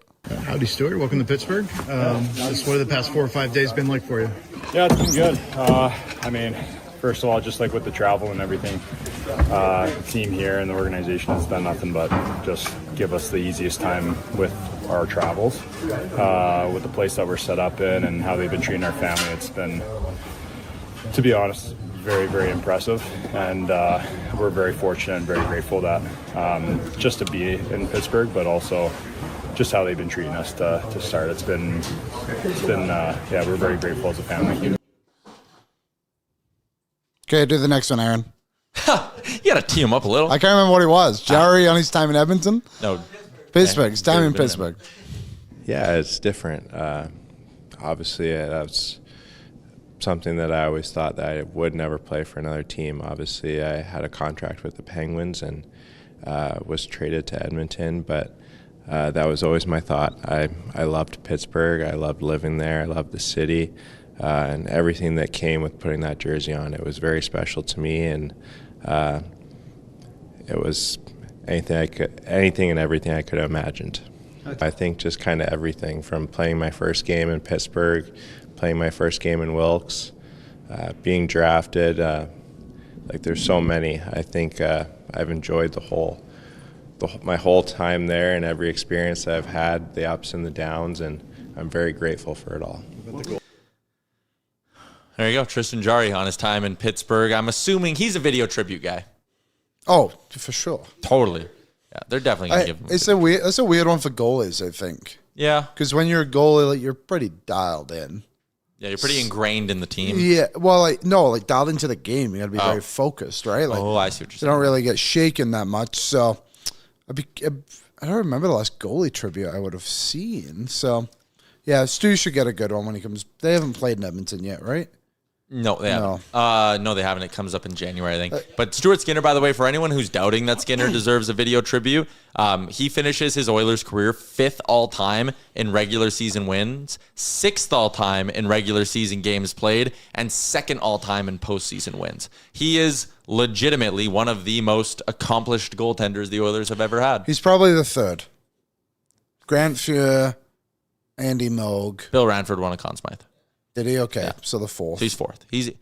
Howdy, Stuart. Welcome to Pittsburgh. Just what have the past 4 or 5 days been like for you? Yeah, it's been good. I mean, first of all, just like with the travel and everything, the team here and the organization has done nothing but just give us the easiest time with our travels. With the place that we're set up in and how they've been treating our family, it's been, to be honest, very, very impressive. And we're very fortunate and very grateful that just to be in Pittsburgh, but also just how they've been treating us to start. It's been yeah, we're very grateful as a family. Okay, do the next one, Aaron. You got to tee him up a little. I can't remember what he was. Jarry on his time in Edmonton? No. Pittsburgh. His time in Pittsburgh. Yeah, it's different. Obviously, that's something that I always thought that I would never play for another team. Obviously, I had a contract with the Penguins and was traded to Edmonton, but that was always my thought. I loved Pittsburgh. I loved living there. I loved the city and everything that came with putting that jersey on. It was very special to me, and it was anything and everything I could have imagined. I think just kind of everything from playing my first game in Pittsburgh, playing my first game in Wilkes, being drafted. Like there's so many. I think I've enjoyed my whole time there and every experience that I've had, the ups and the downs, and I'm very grateful for it all. There you go. Tristan Jarry on his time in Pittsburgh. I'm assuming he's a video tribute guy. Oh, for sure. Totally. Yeah, they're definitely going to give him. It's a weird one for goalies, I think. Yeah. Because when you're a goalie, like, you're pretty dialed in. Yeah, you're pretty ingrained in the team. Yeah, well, like dialed into the game. You got to be very focused, right? Like, I see what you're saying. You don't really get shaken that much. So, I don't remember the last goalie trivia I would have seen. So, yeah, Stu should get a good one when he comes. They haven't played in Edmonton yet, right? No, they haven't. No, they haven't. It comes up in January, I think. But Stuart Skinner, by the way, for anyone who's doubting that Skinner deserves a video tribute, he finishes his Oilers career 5th all-time in regular season wins, 6th all-time in regular season games played, and 2nd all-time in postseason wins. He is legitimately one of the most accomplished goaltenders the Oilers have ever had. He's probably the 3rd. Grant Fuhr, Andy Moog. Bill Ranford won a Conn Smythe. Did he? Okay, Yeah. so the 4th. So he's 4th. He's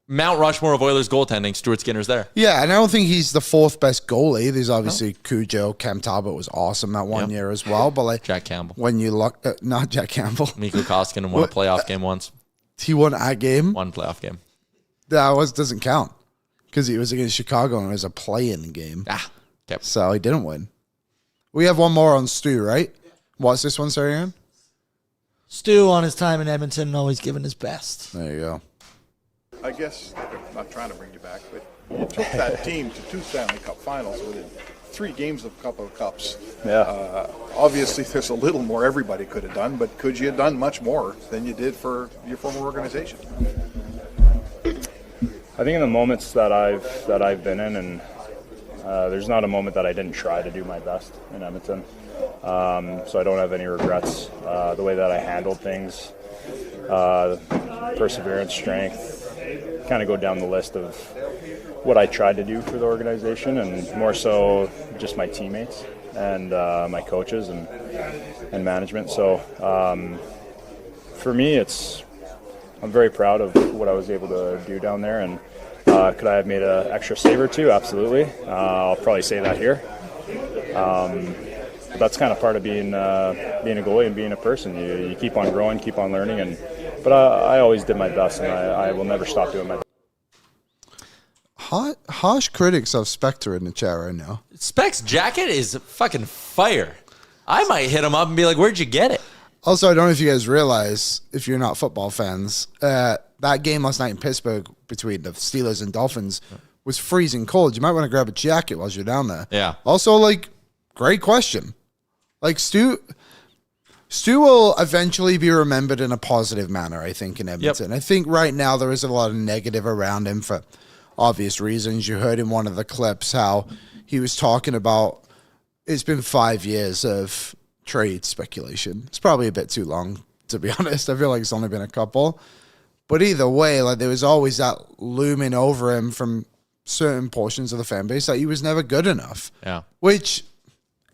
Mount Rushmore of Oilers goaltending. Stuart Skinner's there. Yeah, and I don't think he's the 4th best goalie. There's obviously Cujo. Cam Talbot was awesome that one year as well. But like Jack Campbell. When you look, not Jack Campbell. Mikko Koskinen won a playoff game once. He won a game. One playoff game. That doesn't count because he was against Chicago and it was a play-in game. Okay. So he didn't win. We have one more on Stu, right? What's this one, sorry, Aaron? Stu, on his time in Edmonton, always giving his best. There you go. I guess, I'm not trying to bring you back, but you took that team to 2 Stanley Cup finals within 3 games of Cup of Cups. Yeah. Obviously, there's a little more everybody could have done, but could you have done much more than you did for your former organization? I think in the moments that I've been in, and there's not a moment that I didn't try to do my best in Edmonton. So I don't have any regrets. The way that I handled things, perseverance, strength, kind of go down the list of what I tried to do for the organization, and more so just my teammates and my coaches and management. So for me, I'm very proud of what I was able to do down there, and could I have made an extra save or two? Absolutely. I'll probably say that here. But that's kind of part of being a goalie and being a person. You keep on growing, keep on learning, but I always did my best, and I will never stop doing my best. Harsh critics of Spectre in the chat right now. Spec's jacket is fucking fire. I might hit him up and be like, where'd you get it? Also, I don't know if you guys realize, if you're not football fans, that game last night in Pittsburgh between the Steelers and Dolphins was freezing cold. You might want to grab a jacket while you're down there. Yeah. Also, like, great question. Like, Stu will eventually be remembered in a positive manner, I think, in Edmonton. Yep. I think right now there is a lot of negative around him for obvious reasons. You heard in one of the clips how he was talking about it's been 5 years of trade speculation. It's probably a bit too long, to be honest. I feel like it's only been a couple. But either way, like, there was always that looming over him from certain portions of the fan base that he was never good enough. Yeah. Which,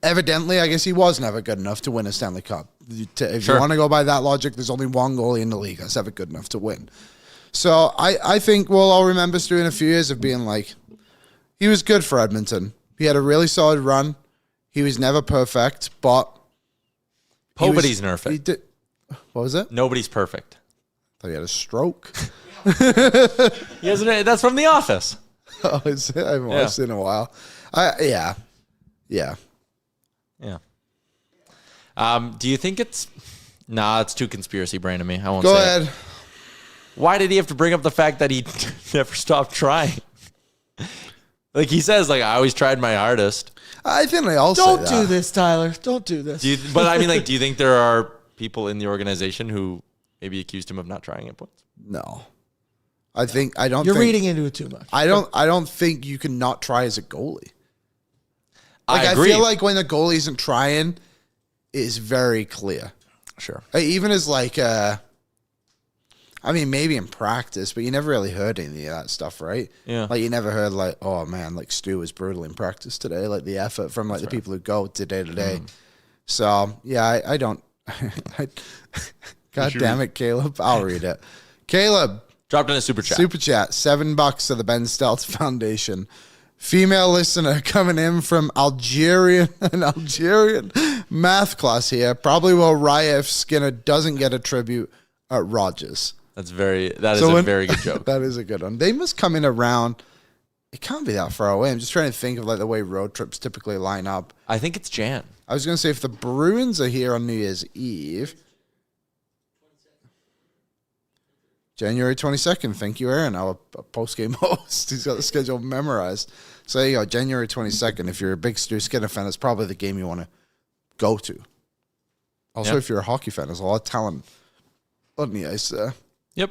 evidently, I guess he was never good enough to win a Stanley Cup. If you want to go by that logic, there's only one goalie in the league that's ever good enough to win. So I think we'll all remember Stu in a few years of being like, he was good for Edmonton. He had a really solid run. He was never perfect, but... Nobody's perfect. What was it? Nobody's perfect. I thought he had a stroke. He hasn't, that's from The Office. Oh, is it? I haven't watched it in a while. Yeah. Do you think it's... Nah, it's too conspiracy brain to me. I won't Go say ahead. it. Why did he have to bring up the fact that he never stopped trying? Like he says, like, I always tried my hardest. I think they all Don't do this, Tyler. Don't do this. But I mean, like, do you think there are people in the organization who maybe accused him of not trying at points? No. I don't You're think, reading into it too much. I don't think you can not try as a goalie. Like, I agree. feel like when the goalie isn't trying, it's very clear. Sure. Even as like I mean, maybe in practice, but you never really heard any of that stuff, right? Yeah. Like, you never heard, like, oh, man, like, Stu was brutal in practice today. Like, the effort from, like, the people who go to day to day. So, yeah, I don't. God damn it, Caleb. I'll read it. Caleb. Dropped in a super chat. Super chat. $7 to the Ben Stelz Foundation. Female listener coming in from an Algerian math class here. Probably will riot if Skinner doesn't get a tribute at Rogers. That is a very good joke. That is a good one. They must come in around It can't be that far away. I'm just trying to think of like the way road trips typically line up. I think it's Jan. I was going to say if the Bruins are here on New Year's Eve, January 22nd. Thank you, Aaron, our post-game host. He's got the schedule memorized. So there you go, January 22nd. If you're a big Stu Skinner fan, it's probably the game you want to go to. Also, if you're a hockey fan, there's a lot of talent on the ice there. Yep.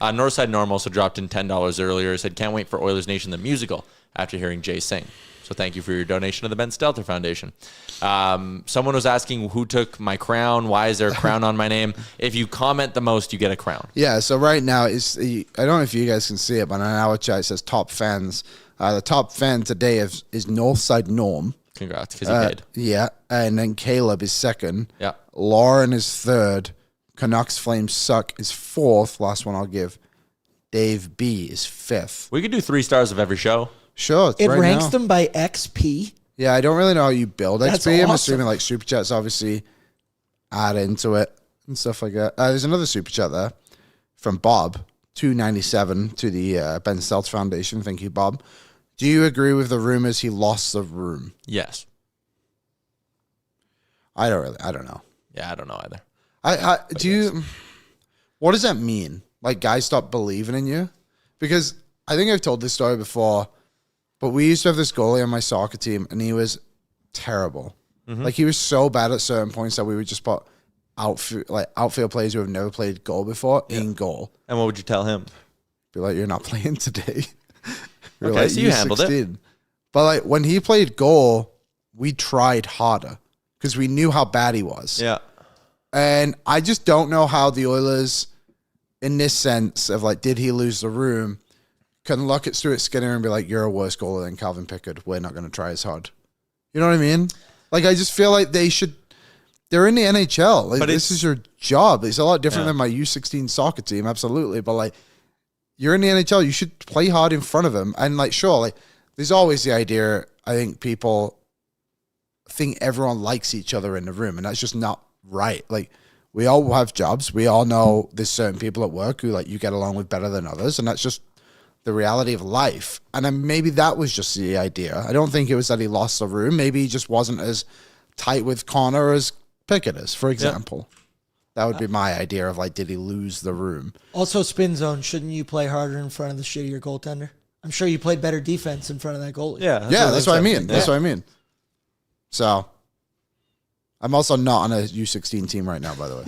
Northside Norm also dropped in $10 earlier. Said, can't wait for Oilers Nation the musical after hearing Jay sing. So thank you for your donation to the Ben Stelter Foundation. Someone was asking who took my crown. Why is there a crown on my name? If you comment the most, you get a crown. Yeah, so right now, I don't know if you guys can see it, but on our chat it says top fans. The top fan today is Northside Norm. Congrats, because he paid. Yeah, and then Caleb is second. Yeah. Lauren is third. Canucks Flames Suck is fourth. Last one I'll give. Dave B is fifth. We could do 3 stars of every show. Sure, it's It right ranks now. them by XP. Yeah, I don't really know how you build That's XP. I'm awesome. assuming like Super Chats obviously add into it and stuff like that. There's another Super Chat there from Bob, $2.97 to the Ben Stelter Foundation. Thank you, Bob. Do you agree with the rumors he lost the room? Yes. I don't know. Yeah, I don't know either. What does that mean? Like guys stop believing in you? Because I think I've told this story before, but we used to have this goalie on my soccer team and he was terrible. Like he was so bad at certain points that we would just put outfield players who have never played goal before in goal. And what would you tell him? Be like, you're not playing today. You're Okay, like, so you handled it. U16. But like when he played goal, we tried harder because we knew how bad he was. Yeah. And I just don't know how the Oilers, in this sense of like, did he lose the room, can look at Stuart Skinner and be like, you're a worse goalie than Calvin Pickard. We're not going to try as hard. You know what I mean? Like, I just feel like they're in the NHL. Like, But this is your job. It's a lot different than my U16 soccer team, absolutely. But like, you're in the NHL. You should play hard in front of them. And like, sure, like, there's always the idea, I think people think everyone likes each other in the room, and that's just not right. Like, we all have jobs. We all know there's certain people at work who like you get along with better than others, and that's just the reality of life. And then maybe that was just the idea. I don't think it was that he lost the room. Maybe he just wasn't as tight with Connor as Pickett is, for example. That would be my idea of like, did he lose the room? Also, spin zone. Shouldn't you play harder in front of the shittier goaltender? I'm sure you played better defense in front of that goalie. Yeah. That's what I mean. That's what I mean. So, I'm also not on a U16 team right now, by the way.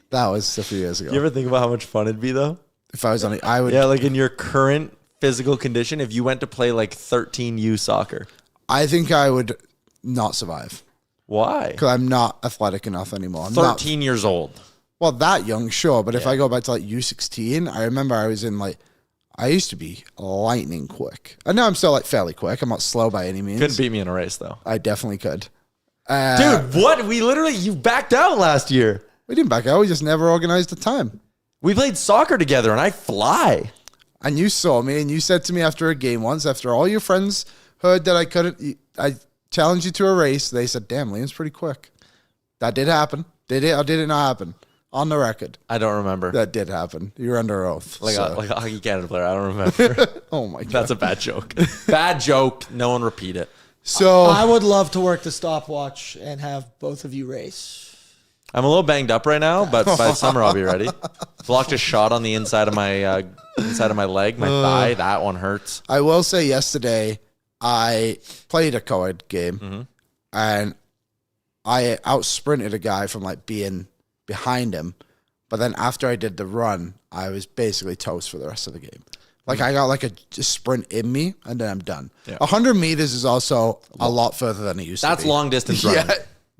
That was a few years ago. You ever think about how much fun it'd be, though? If I was on it, I would. Yeah, like in your current physical condition, if you went to play like 13U soccer. I think I would not survive. Why? Because I'm not athletic enough anymore. I'm 13 years old. Well, that young, sure. But if I go back to like U16, I remember I was in like, I used to be lightning quick. I know I'm still like fairly quick. I'm not slow by any means. Couldn't beat me in a race, though. I definitely could. Dude, what? You backed out last year. We didn't back out. We just never organized the time. We played soccer together, and I fly. And you saw me, and you said to me after a game once, after all your friends heard that I couldn't, I challenged you to a race. They said, damn, Liam's pretty quick. That did happen. Did it or did it not happen? On the record. I don't remember. That did happen. You were under oath. Like a Hockey Canada player. I don't remember. Oh, my God. That's a bad joke. Bad joke. No one repeat it. So I would love to work the stopwatch and have both of you race. I'm a little banged up right now, but by summer I'll be ready. Blocked a shot on the inside of my leg, my thigh. That one hurts. I will say yesterday I played a co-ed game and I out-sprinted a guy from like being behind him. But then after I did the run, I was basically toast for the rest of the game. Like I got like a sprint in me and then I'm done. 100 meters is also a lot further than it used to be. That's long distance running.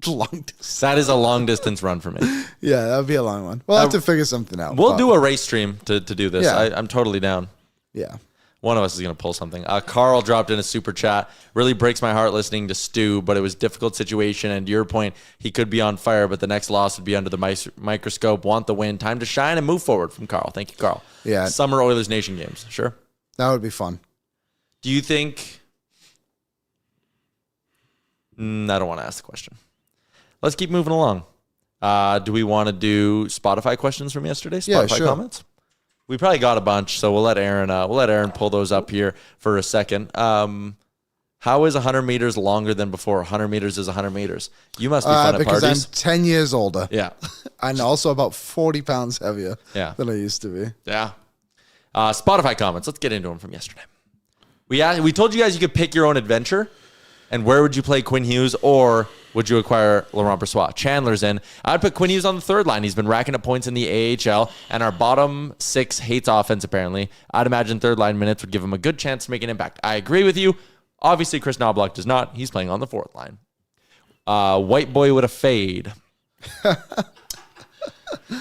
Long distance. That is a long distance run for me. Yeah, that would be a long one. We'll have to figure something out. We'll do a race stream to do this. Yeah. I'm totally down. Yeah. One of us is going to pull something. Carl dropped in a super chat. Really breaks my heart listening to Stu, but it was a difficult situation. And to your point, he could be on fire, but the next loss would be under the microscope. Want the win. Time to shine and move forward from Carl. Thank you, Carl. Yeah. Summer Oilers Nation games. Sure. That would be fun. Do you think... I don't want to ask the question. Let's keep moving along. Do we want to do Spotify questions from yesterday? Spotify Yeah, sure. comments? We probably got a bunch, so we'll let Aaron pull those up here for a second. How is 100 meters longer than before? 100 meters is 100 meters. You must be fun at because parties. I'm 10 years older. Yeah. And also about 40 pounds heavier than I used to be. Yeah. Spotify comments. Let's get into them from yesterday. We told you guys you could pick your own adventure. And where would you play Quinn Hughes, or would you acquire Laurent Brossoit? Chandler's in. I'd put Quinn Hughes on the third line. He's been racking up points in the AHL, and our bottom six hates offense, apparently. I'd imagine third line minutes would give him a good chance to make an impact. I agree with you. Obviously, Chris Knobloch does not. He's playing on the fourth line. White boy with a fade.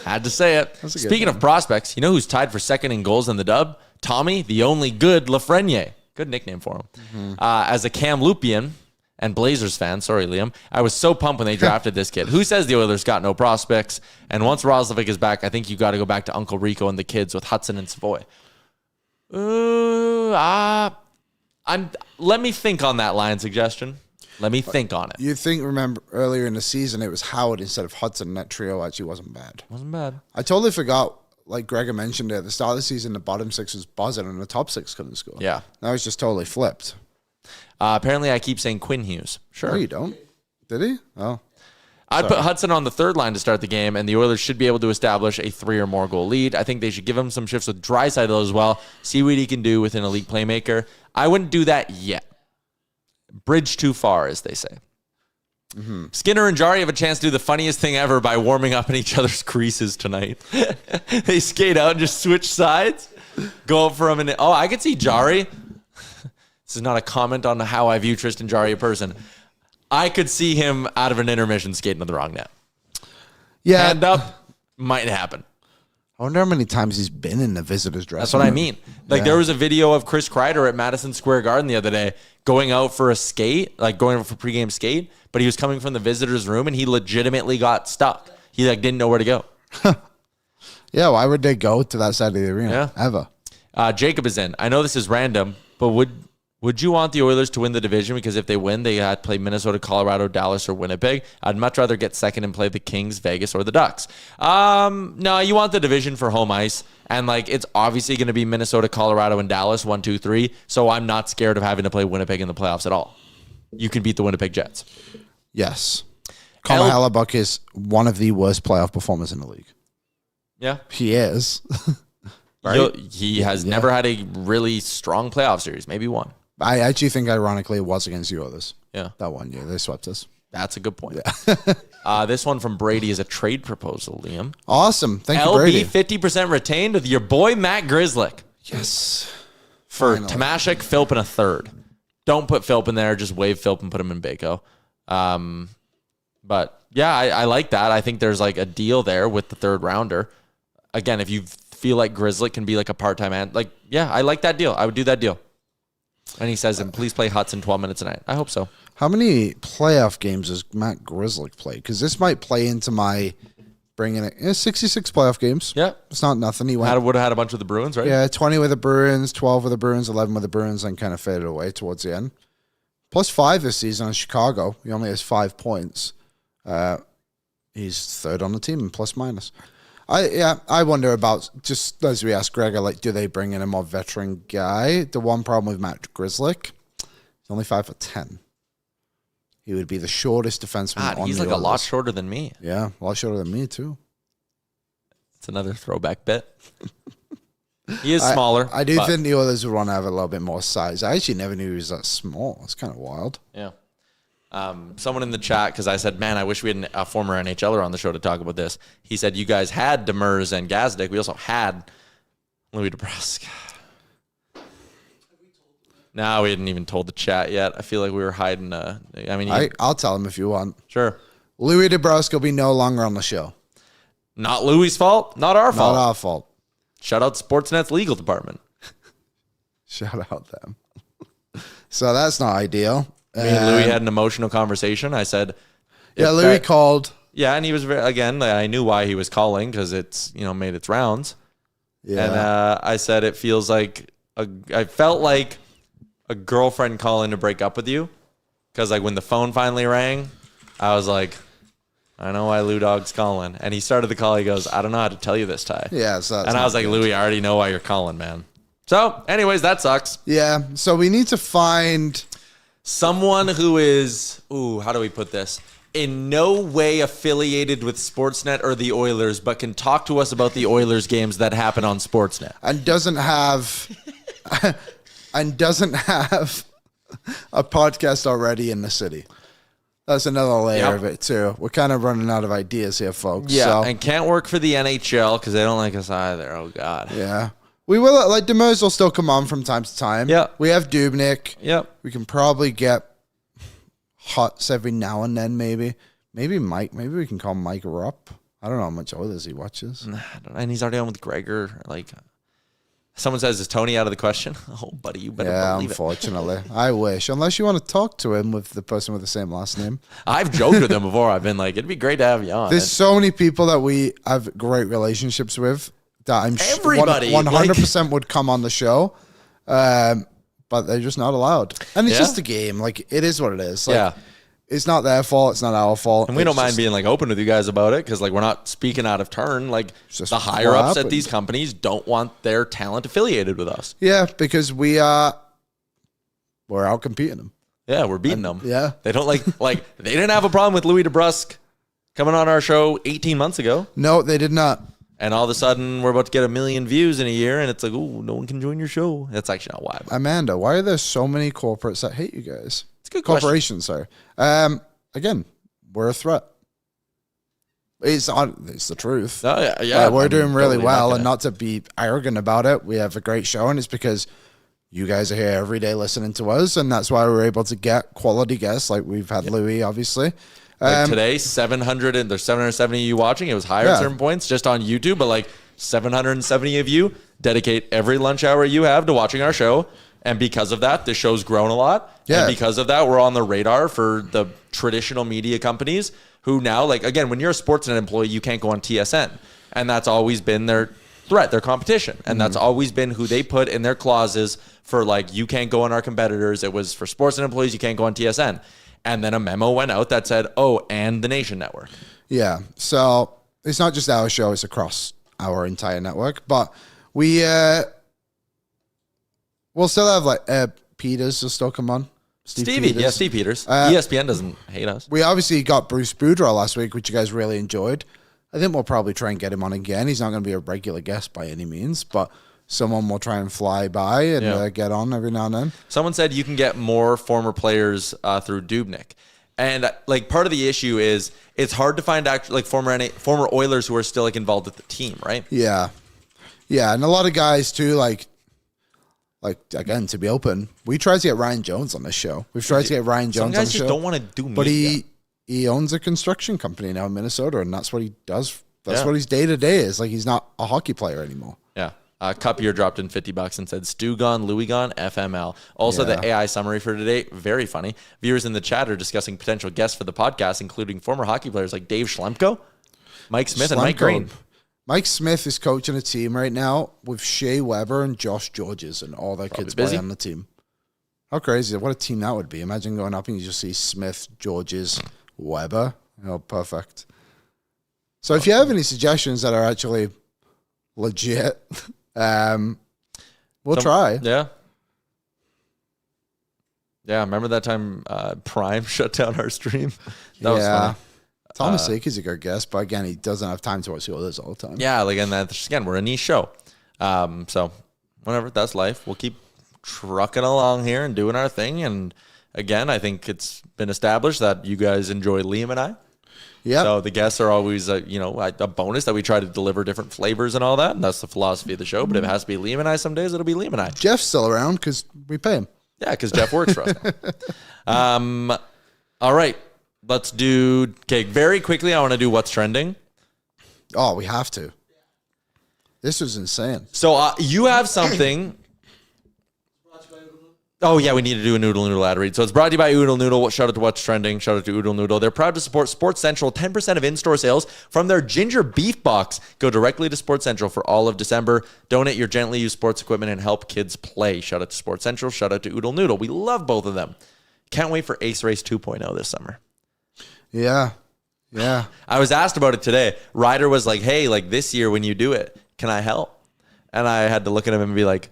Had to say it. Speaking of prospects, you know who's tied for second in goals in the dub? Tommy, the only good Lafreniere. Good nickname for him. As a Kamloopian and Blazers fan, sorry, Liam, I was so pumped when they drafted this kid. Who says the Oilers got no prospects? And once Roslovic is back, I think you got to go back to Uncle Rico and the kids with Hudson and Savoy. Let me think on that line suggestion. Let me think on it. You think, remember, earlier in the season, it was Howard instead of Hudson. That trio actually wasn't bad. Wasn't bad. I totally forgot. Like Gregor mentioned at the start of the season, the bottom six was buzzing and the top six couldn't score. Yeah. That was just totally flipped. Apparently, I keep saying Quinn Hughes. Sure. No, you don't. Did he? Oh. I'd put Hudson on the third line to start the game, and the Oilers should be able to establish a 3 or more goal lead. I think they should give him some shifts with Draisaitl as well, see what he can do with an elite playmaker. I wouldn't do that yet. Bridge too far, as they say. Mm-hmm. Skinner and Jarry have a chance to do the funniest thing ever by warming up in each other's creases tonight. They skate out and just switch sides, go up for him. And I could see Jarry. This is not a comment on how I view Tristan Jarry a person. I could see him out of an intermission skating to the wrong net. Yeah. Hand up, might happen. I wonder how many times he's been in the visitor's dressing That's what room. I mean. There was a video of Chris Kreider at Madison Square Garden the other day going out for a skate, like going for a pregame skate, but he was coming from the visitor's room and he legitimately got stuck. He didn't know where to go. Yeah, why would they go to that side of the arena ever? Jacob is in. I know this is random, but would you want the Oilers to win the division? Because if they win, they had to play Minnesota, Colorado, Dallas, or Winnipeg. I'd much rather get second and play the Kings, Vegas, or the Ducks. No, you want the division for home ice. And it's obviously going to be Minnesota, Colorado, and Dallas, 1, 2, 3. So I'm not scared of having to play Winnipeg in the playoffs at all. You can beat the Winnipeg Jets. Yes. Connor Hellebuck is one of the worst playoff performers in the league. Yeah. He is. Right? He has never had a really strong playoff series. Maybe one. I actually think, ironically, it was against the Oilers. Yeah. That one year. They swept us. That's a good point. This one from Brady is a trade proposal, Liam. Awesome. Thank you, LB Brady. 50% retained with your boy, Matt Grizzlick. Yes. For Tomashek, Phillip, and a third. Don't put Phillip in there. Just waive Phillip and put him in Bako. But, yeah, I like that. I think there's a deal there with the third rounder. Again, if you feel like Grizzlick can be a part-time man, I like that deal. I would do that deal. And he says, and please play Hudson 12 minutes a night. I hope so. How many playoff games has Matt Grizzlick played? Because this might play into my bringing it. 66 playoff games. Yeah. It's not nothing. He would have had a bunch with the Bruins, right? Yeah, 20 with the Bruins, 12 with the Bruins, 11 with the Bruins, and kind of faded away towards the end. Plus 5 this season in Chicago. He only has 5 points. He's third on the team in plus minus. I wonder about, just as we asked Gregor, do they bring in a more veteran guy? The one problem with Matt Grizzlick, he's only 5'10". He would be the shortest defenseman on he's the a lot shorter than me. Yeah, a lot shorter than me too. It's another throwback bit. He is smaller. I do think the Oilers would want to have a little bit more size. I actually never knew he was that small. It's kind of wild. Yeah. Someone in the chat, because I said, man, I wish we had a former NHLer on the show to talk about this. He said, you guys had Demers and Gazdick. We also had Louis DeBrusque. No, we hadn't even told the chat yet. I feel like we were hiding. I'll tell him if you want. Sure. Louis DeBrusque will be no longer on the show. Not Louis' fault. Not our fault. Not our fault. Shout out Sportsnet's legal department. Shout out them. So that's not ideal. Me and Louis had an emotional conversation. I said, yeah, Louis called. Yeah, and he was I knew why he was calling because it's, made its rounds. Yeah. And I said, it feels like, I felt like a girlfriend calling to break up with you. Because when the phone finally rang, I was like, I know why Lou Dog's calling. And he started the call. He goes, I don't know how to tell you this, Ty. Yeah. So and I was like, Louie, I already know why you're calling, man. So, anyways, that sucks. Yeah. So we need to find someone who is, how do we put this? In no way affiliated with Sportsnet or the Oilers, but can talk to us about the Oilers games that happen on Sportsnet. And doesn't have a podcast already in the city. That's another layer of it too. We're kind of running out of ideas here, folks. Yeah, so. and can't work for the NHL because they don't like us either. Oh, God. Yeah. We will, like, Demers will still come on from time to time. Yeah. We have Dubnik. Yep. We can probably get Huts every now and then, maybe. Maybe Mike. Maybe we can call Mike Rupp. I don't know how much Oilers he watches. And he's already on with Gregor. Like, someone says, is Tony out of the question? Oh, buddy, you better believe unfortunately. I wish. Unless you want to talk to him with the person with the same last name. I've joked with him before. I've been like, it'd be great to have you on. There's so many people that we have great relationships with that I'm everybody 100% would come on the show. But they're just not allowed. And it's just a game. Like, it is what it is. Like, it's not their fault. It's not our fault. And we don't mind being like open with you guys about it because like we're not speaking out of turn. Like the higher ups at these companies don't want their talent affiliated with us. Yeah, because we're out competing them. Yeah, we're beating them. Yeah. They don't like they didn't have a problem with Louis DeBrusque coming on our show 18 months ago. No, they did not. And all of a sudden we're about to get 1 million views in a year and it's like, oh, no one can join your show. That's actually not why. Amanda, why are there so many corporates that hate you guys? It's a good corporations, sorry. Again, we're a threat. It's the truth. Oh, yeah. We're doing really totally well, and not to be arrogant about it. We have a great show, and it's because you guys are here every day listening to us, and that's why we're able to get quality guests like we've had Louis, obviously. Like today, 700 and there's 770 of you watching. It was higher at certain points just on YouTube, but like 770 of you dedicate every lunch hour you have to watching our show. And because of that, the show's grown a lot. Yeah. And because of that, we're on the radar for the traditional media companies who now, like, again, when you're a Sportsnet employee, you can't go on TSN. And that's always been their threat, their competition. And that's always been who they put in their clauses for, like, you can't go on our competitors. It was for Sportsnet employees, you can't go on TSN. And then a memo went out that said, oh, and the Nation Network. Yeah. So it's not just our show, it's across our entire network. But we'll still have, like, Peters will still come on. Stevie Peters. Yeah, Steve Peters. ESPN doesn't hate us. We obviously got Bruce Boudreau last week, which you guys really enjoyed. I think we'll probably try and get him on again. He's not going to be a regular guest by any means, but someone will try and fly by and get on every now and then. Someone said you can get more former players through Dubnik. And like part of the issue is it's hard to find actually like former Oilers who are still like involved with the team, right? Yeah. Yeah, and a lot of guys too, like again, to be open, we tried to get Ryan Jones on this show. We've tried to get Ryan Jones on the show. Some guys just don't want to do media. But he owns a construction company now in Minnesota, and that's what he does. That's what his day-to-day is. Like, he's not a hockey player anymore. Yeah. Cup here dropped in $50 and said, Stu gone, Louis gone, FML. Also, the AI summary for today, very funny. Viewers in the chat are discussing potential guests for the podcast, including former hockey players like Dave Schlemko, Mike Smith, and Mike Green. Mike Smith is coaching a team right now with Shea Weber and Josh Georges, and all their kids play on the team. How crazy. What a team that would be. Imagine going up and you just see Smith, Georges, Weber. Oh, perfect. So if you have any suggestions that are actually legit, we'll try. Yeah. Yeah, remember that time Prime shut down our stream? That was funny. Thomas Saki's a good guest, but again, he doesn't have time to watch the Oilers all the time. Yeah, like, and that's, again, we're a niche show. So, whatever, that's life. We'll keep trucking along here and doing our thing. And again, I think it's been established that you guys enjoy Liam and I. Yeah. So the guests are always, a bonus that we try to deliver different flavors and all that. And that's the philosophy of the show. But if it has to be Liam and I some days, it'll be Liam and I. Jeff's still around because we pay him. Yeah, because Jeff works for us now. All right. Let's do, very quickly, I want to do what's trending. Oh, we have to. This was insane. So you have something. Oh, yeah, we need to do a Noodle Noodle ad read. So it's brought to you by Oodle Noodle. Shout out to What's Trending. Shout out to Oodle Noodle. They're proud to support Sports Central. 10% of in-store sales from their ginger beef box go directly to Sports Central for all of December. Donate your gently used sports equipment and help kids play. Shout out to Sports Central. Shout out to Oodle Noodle. We love both of them. Can't wait for Ace Race 2.0 this summer. Yeah. Yeah. I was asked about it today. Ryder was like, hey, like this year when you do it, can I help? And I had to look at him and be like,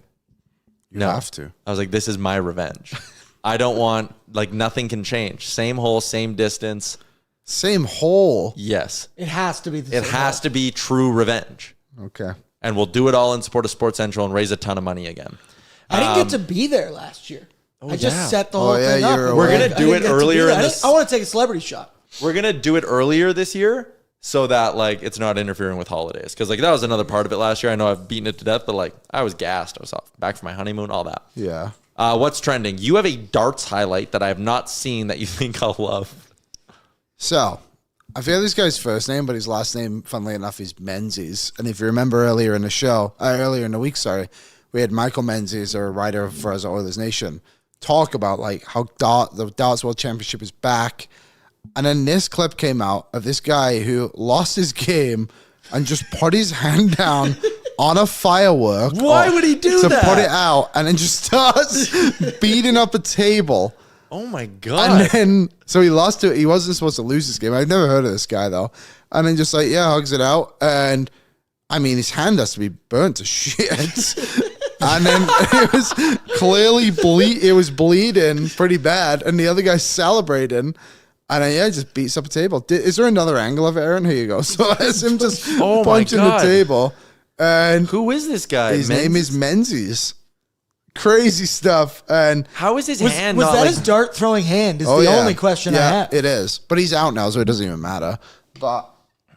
no. You have to. I was like, this is my revenge. I don't want, like, nothing can change. Same hole, same distance. Same hole. Yes. It has to be the It same has to be true revenge. Okay. And we'll do it all in support of Sports Central and raise a ton of money again. I didn't get to be there last year. I just yeah. set the whole thing you up. were We're away. going to do it earlier in this. I want to take a celebrity shot. We're going to do it earlier this year so that, like, it's not interfering with holidays. Because, like, that was another part of it last year. I know I've beaten it to death, but, like, I was gassed. I was back for my honeymoon, all that. Yeah. What's trending? You have a darts highlight that I have not seen that you think I'll love. So, I forget this guy's first name, but his last name, funnily enough, is Menzies. And if you remember earlier in the week, we had Michael Menzies, a writer for us at Oilers Nation, talk about like how the Darts World Championship is back. And then this clip came out of this guy who lost his game and just put his hand down on a firework. Why would he do to that? put it out and then just starts beating up a table. Oh, my God. And then, so he lost to it. He wasn't supposed to lose this game. I've never heard of this guy, though. And then just like, hugs it out. And, I mean, his hand has to be burnt to shit. And then it was clearly bleeding pretty bad. And the other guy's celebrating. And then, just beats up a table. Is there another angle of it, Aaron? Here you go. So it's him just punching the table. And who is this guy? His name is Menzies. Crazy stuff. And how is his hand was not that like... his dart throwing hand is the only question I have. It is. But he's out now, so it doesn't even matter. But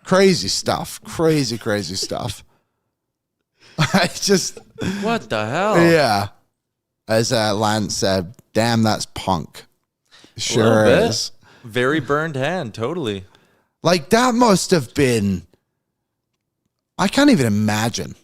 crazy stuff. Crazy stuff. I just... What the hell? Yeah. As Lance said, damn, that's punk. Sure is. Very burned hand, totally. Like, that must have been... I can't even imagine.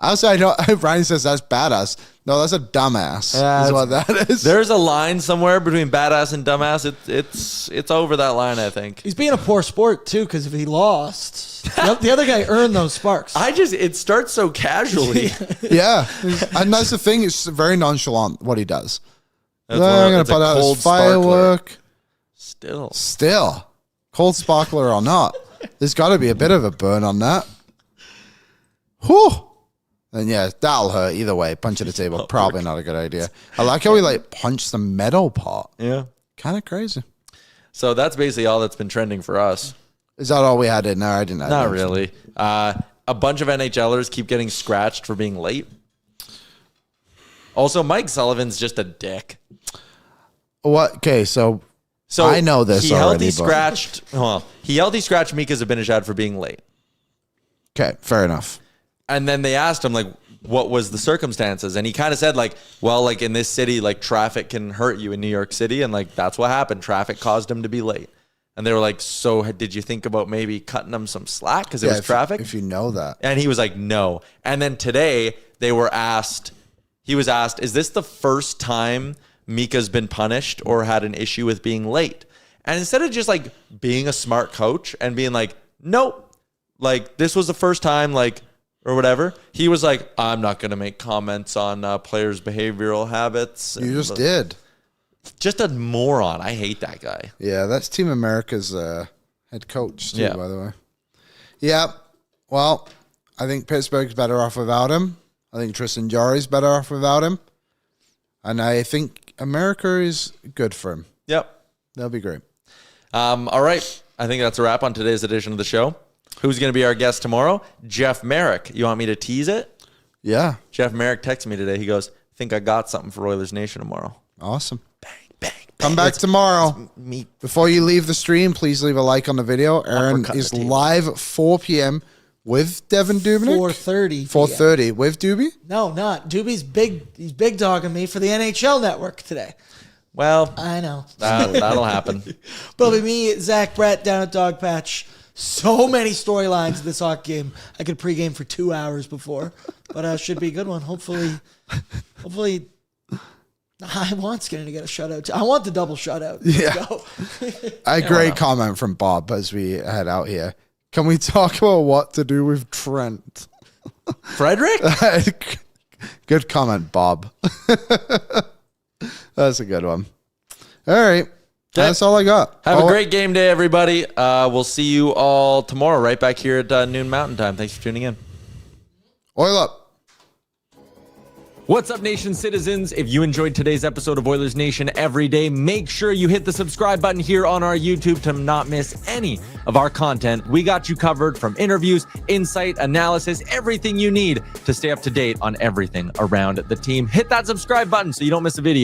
Outside, Ryan says that's badass. No, that's a dumbass. Is what that is. There's a line somewhere between badass and dumbass. It's over that line, I think. He's being a poor sport, too, because if he lost, the other guy earned those sparks. It starts so casually. Yeah. And that's the thing. It's very nonchalant what he does. That's I'm going to put out his firework. Still. Cold sparkler or not. There's got to be a bit of a burn on that. Whew. And yeah, that'll hurt either way. Punch at the table, probably not a good idea. I like how he like punched the metal part. Yeah. Kind of crazy. So that's basically all that's been trending for us. Is that all we had in there? I didn't have Not really. A bunch of NHLers keep getting scratched for being late. Also, Mike Sullivan's just a dick. What? Okay, so I know this he already. He scratched Mika Zibanejad for being late. Okay, fair enough. And then they asked him, like, what was the circumstances? And he kind of said, like, well, like, in this city, like, traffic can hurt you in New York City. And, like, that's what happened. Traffic caused him to be late. And they were like, so did you think about maybe cutting him some slack because it was traffic? If you know that. And he was like, no. And then today he was asked, is this the first time Mika's been punished or had an issue with being late? And instead of just, like, being a smart coach and being like, nope, like, this was the first time, like, or whatever, he was like, I'm not going to make comments on players' behavioral habits. You just did. Just a moron. I hate that guy. Yeah, that's Team America's head coach, too, Yeah. by the way. Yeah, well, I think Pittsburgh's better off without him. I think Tristan Jarry's better off without him. And I think America is good for him. Yep. That'll be great. All right. I think that's a wrap on today's edition of the show. Who's going to be our guest tomorrow? Jeff Merrick. You want me to tease it? Yeah. Jeff Merrick texted me today. He goes, think I got something for Oilers Nation tomorrow. Awesome. Bang, bang, bang. Come back tomorrow. Before you leave the stream, please leave a like on the video. Aaron is live at 4 p.m. with Devin Dubnyk. 4:30. 4:30 with Doobie? No, not. Doobie's big. He's big dogging me for the NHL Network today. Well, I know. That'll happen. But it'll be me, Zach Brett, down at Dog Patch. So many storylines in this hockey game. I could pregame for 2 hours before, but should be a good one. Hopefully, I want Skinner to get a shutout. I want the double shutout. Yeah. Go. A great comment from Bob as we head out here. Can we talk about what to do with Trent? Frederick? Good comment, Bob. That's a good one. All right. That's all I got. Have a great game day, everybody. We'll see you all tomorrow right back here at noon Mountain Time. Thanks for tuning in. Oil up. What's up, Nation citizens? If you enjoyed today's episode of Oilers Nation Everyday, make sure you hit the subscribe button here on our YouTube to not miss any of our content. We got you covered from interviews, insight, analysis, everything you need to stay up to date on everything around the team. Hit that subscribe button so you don't miss a video.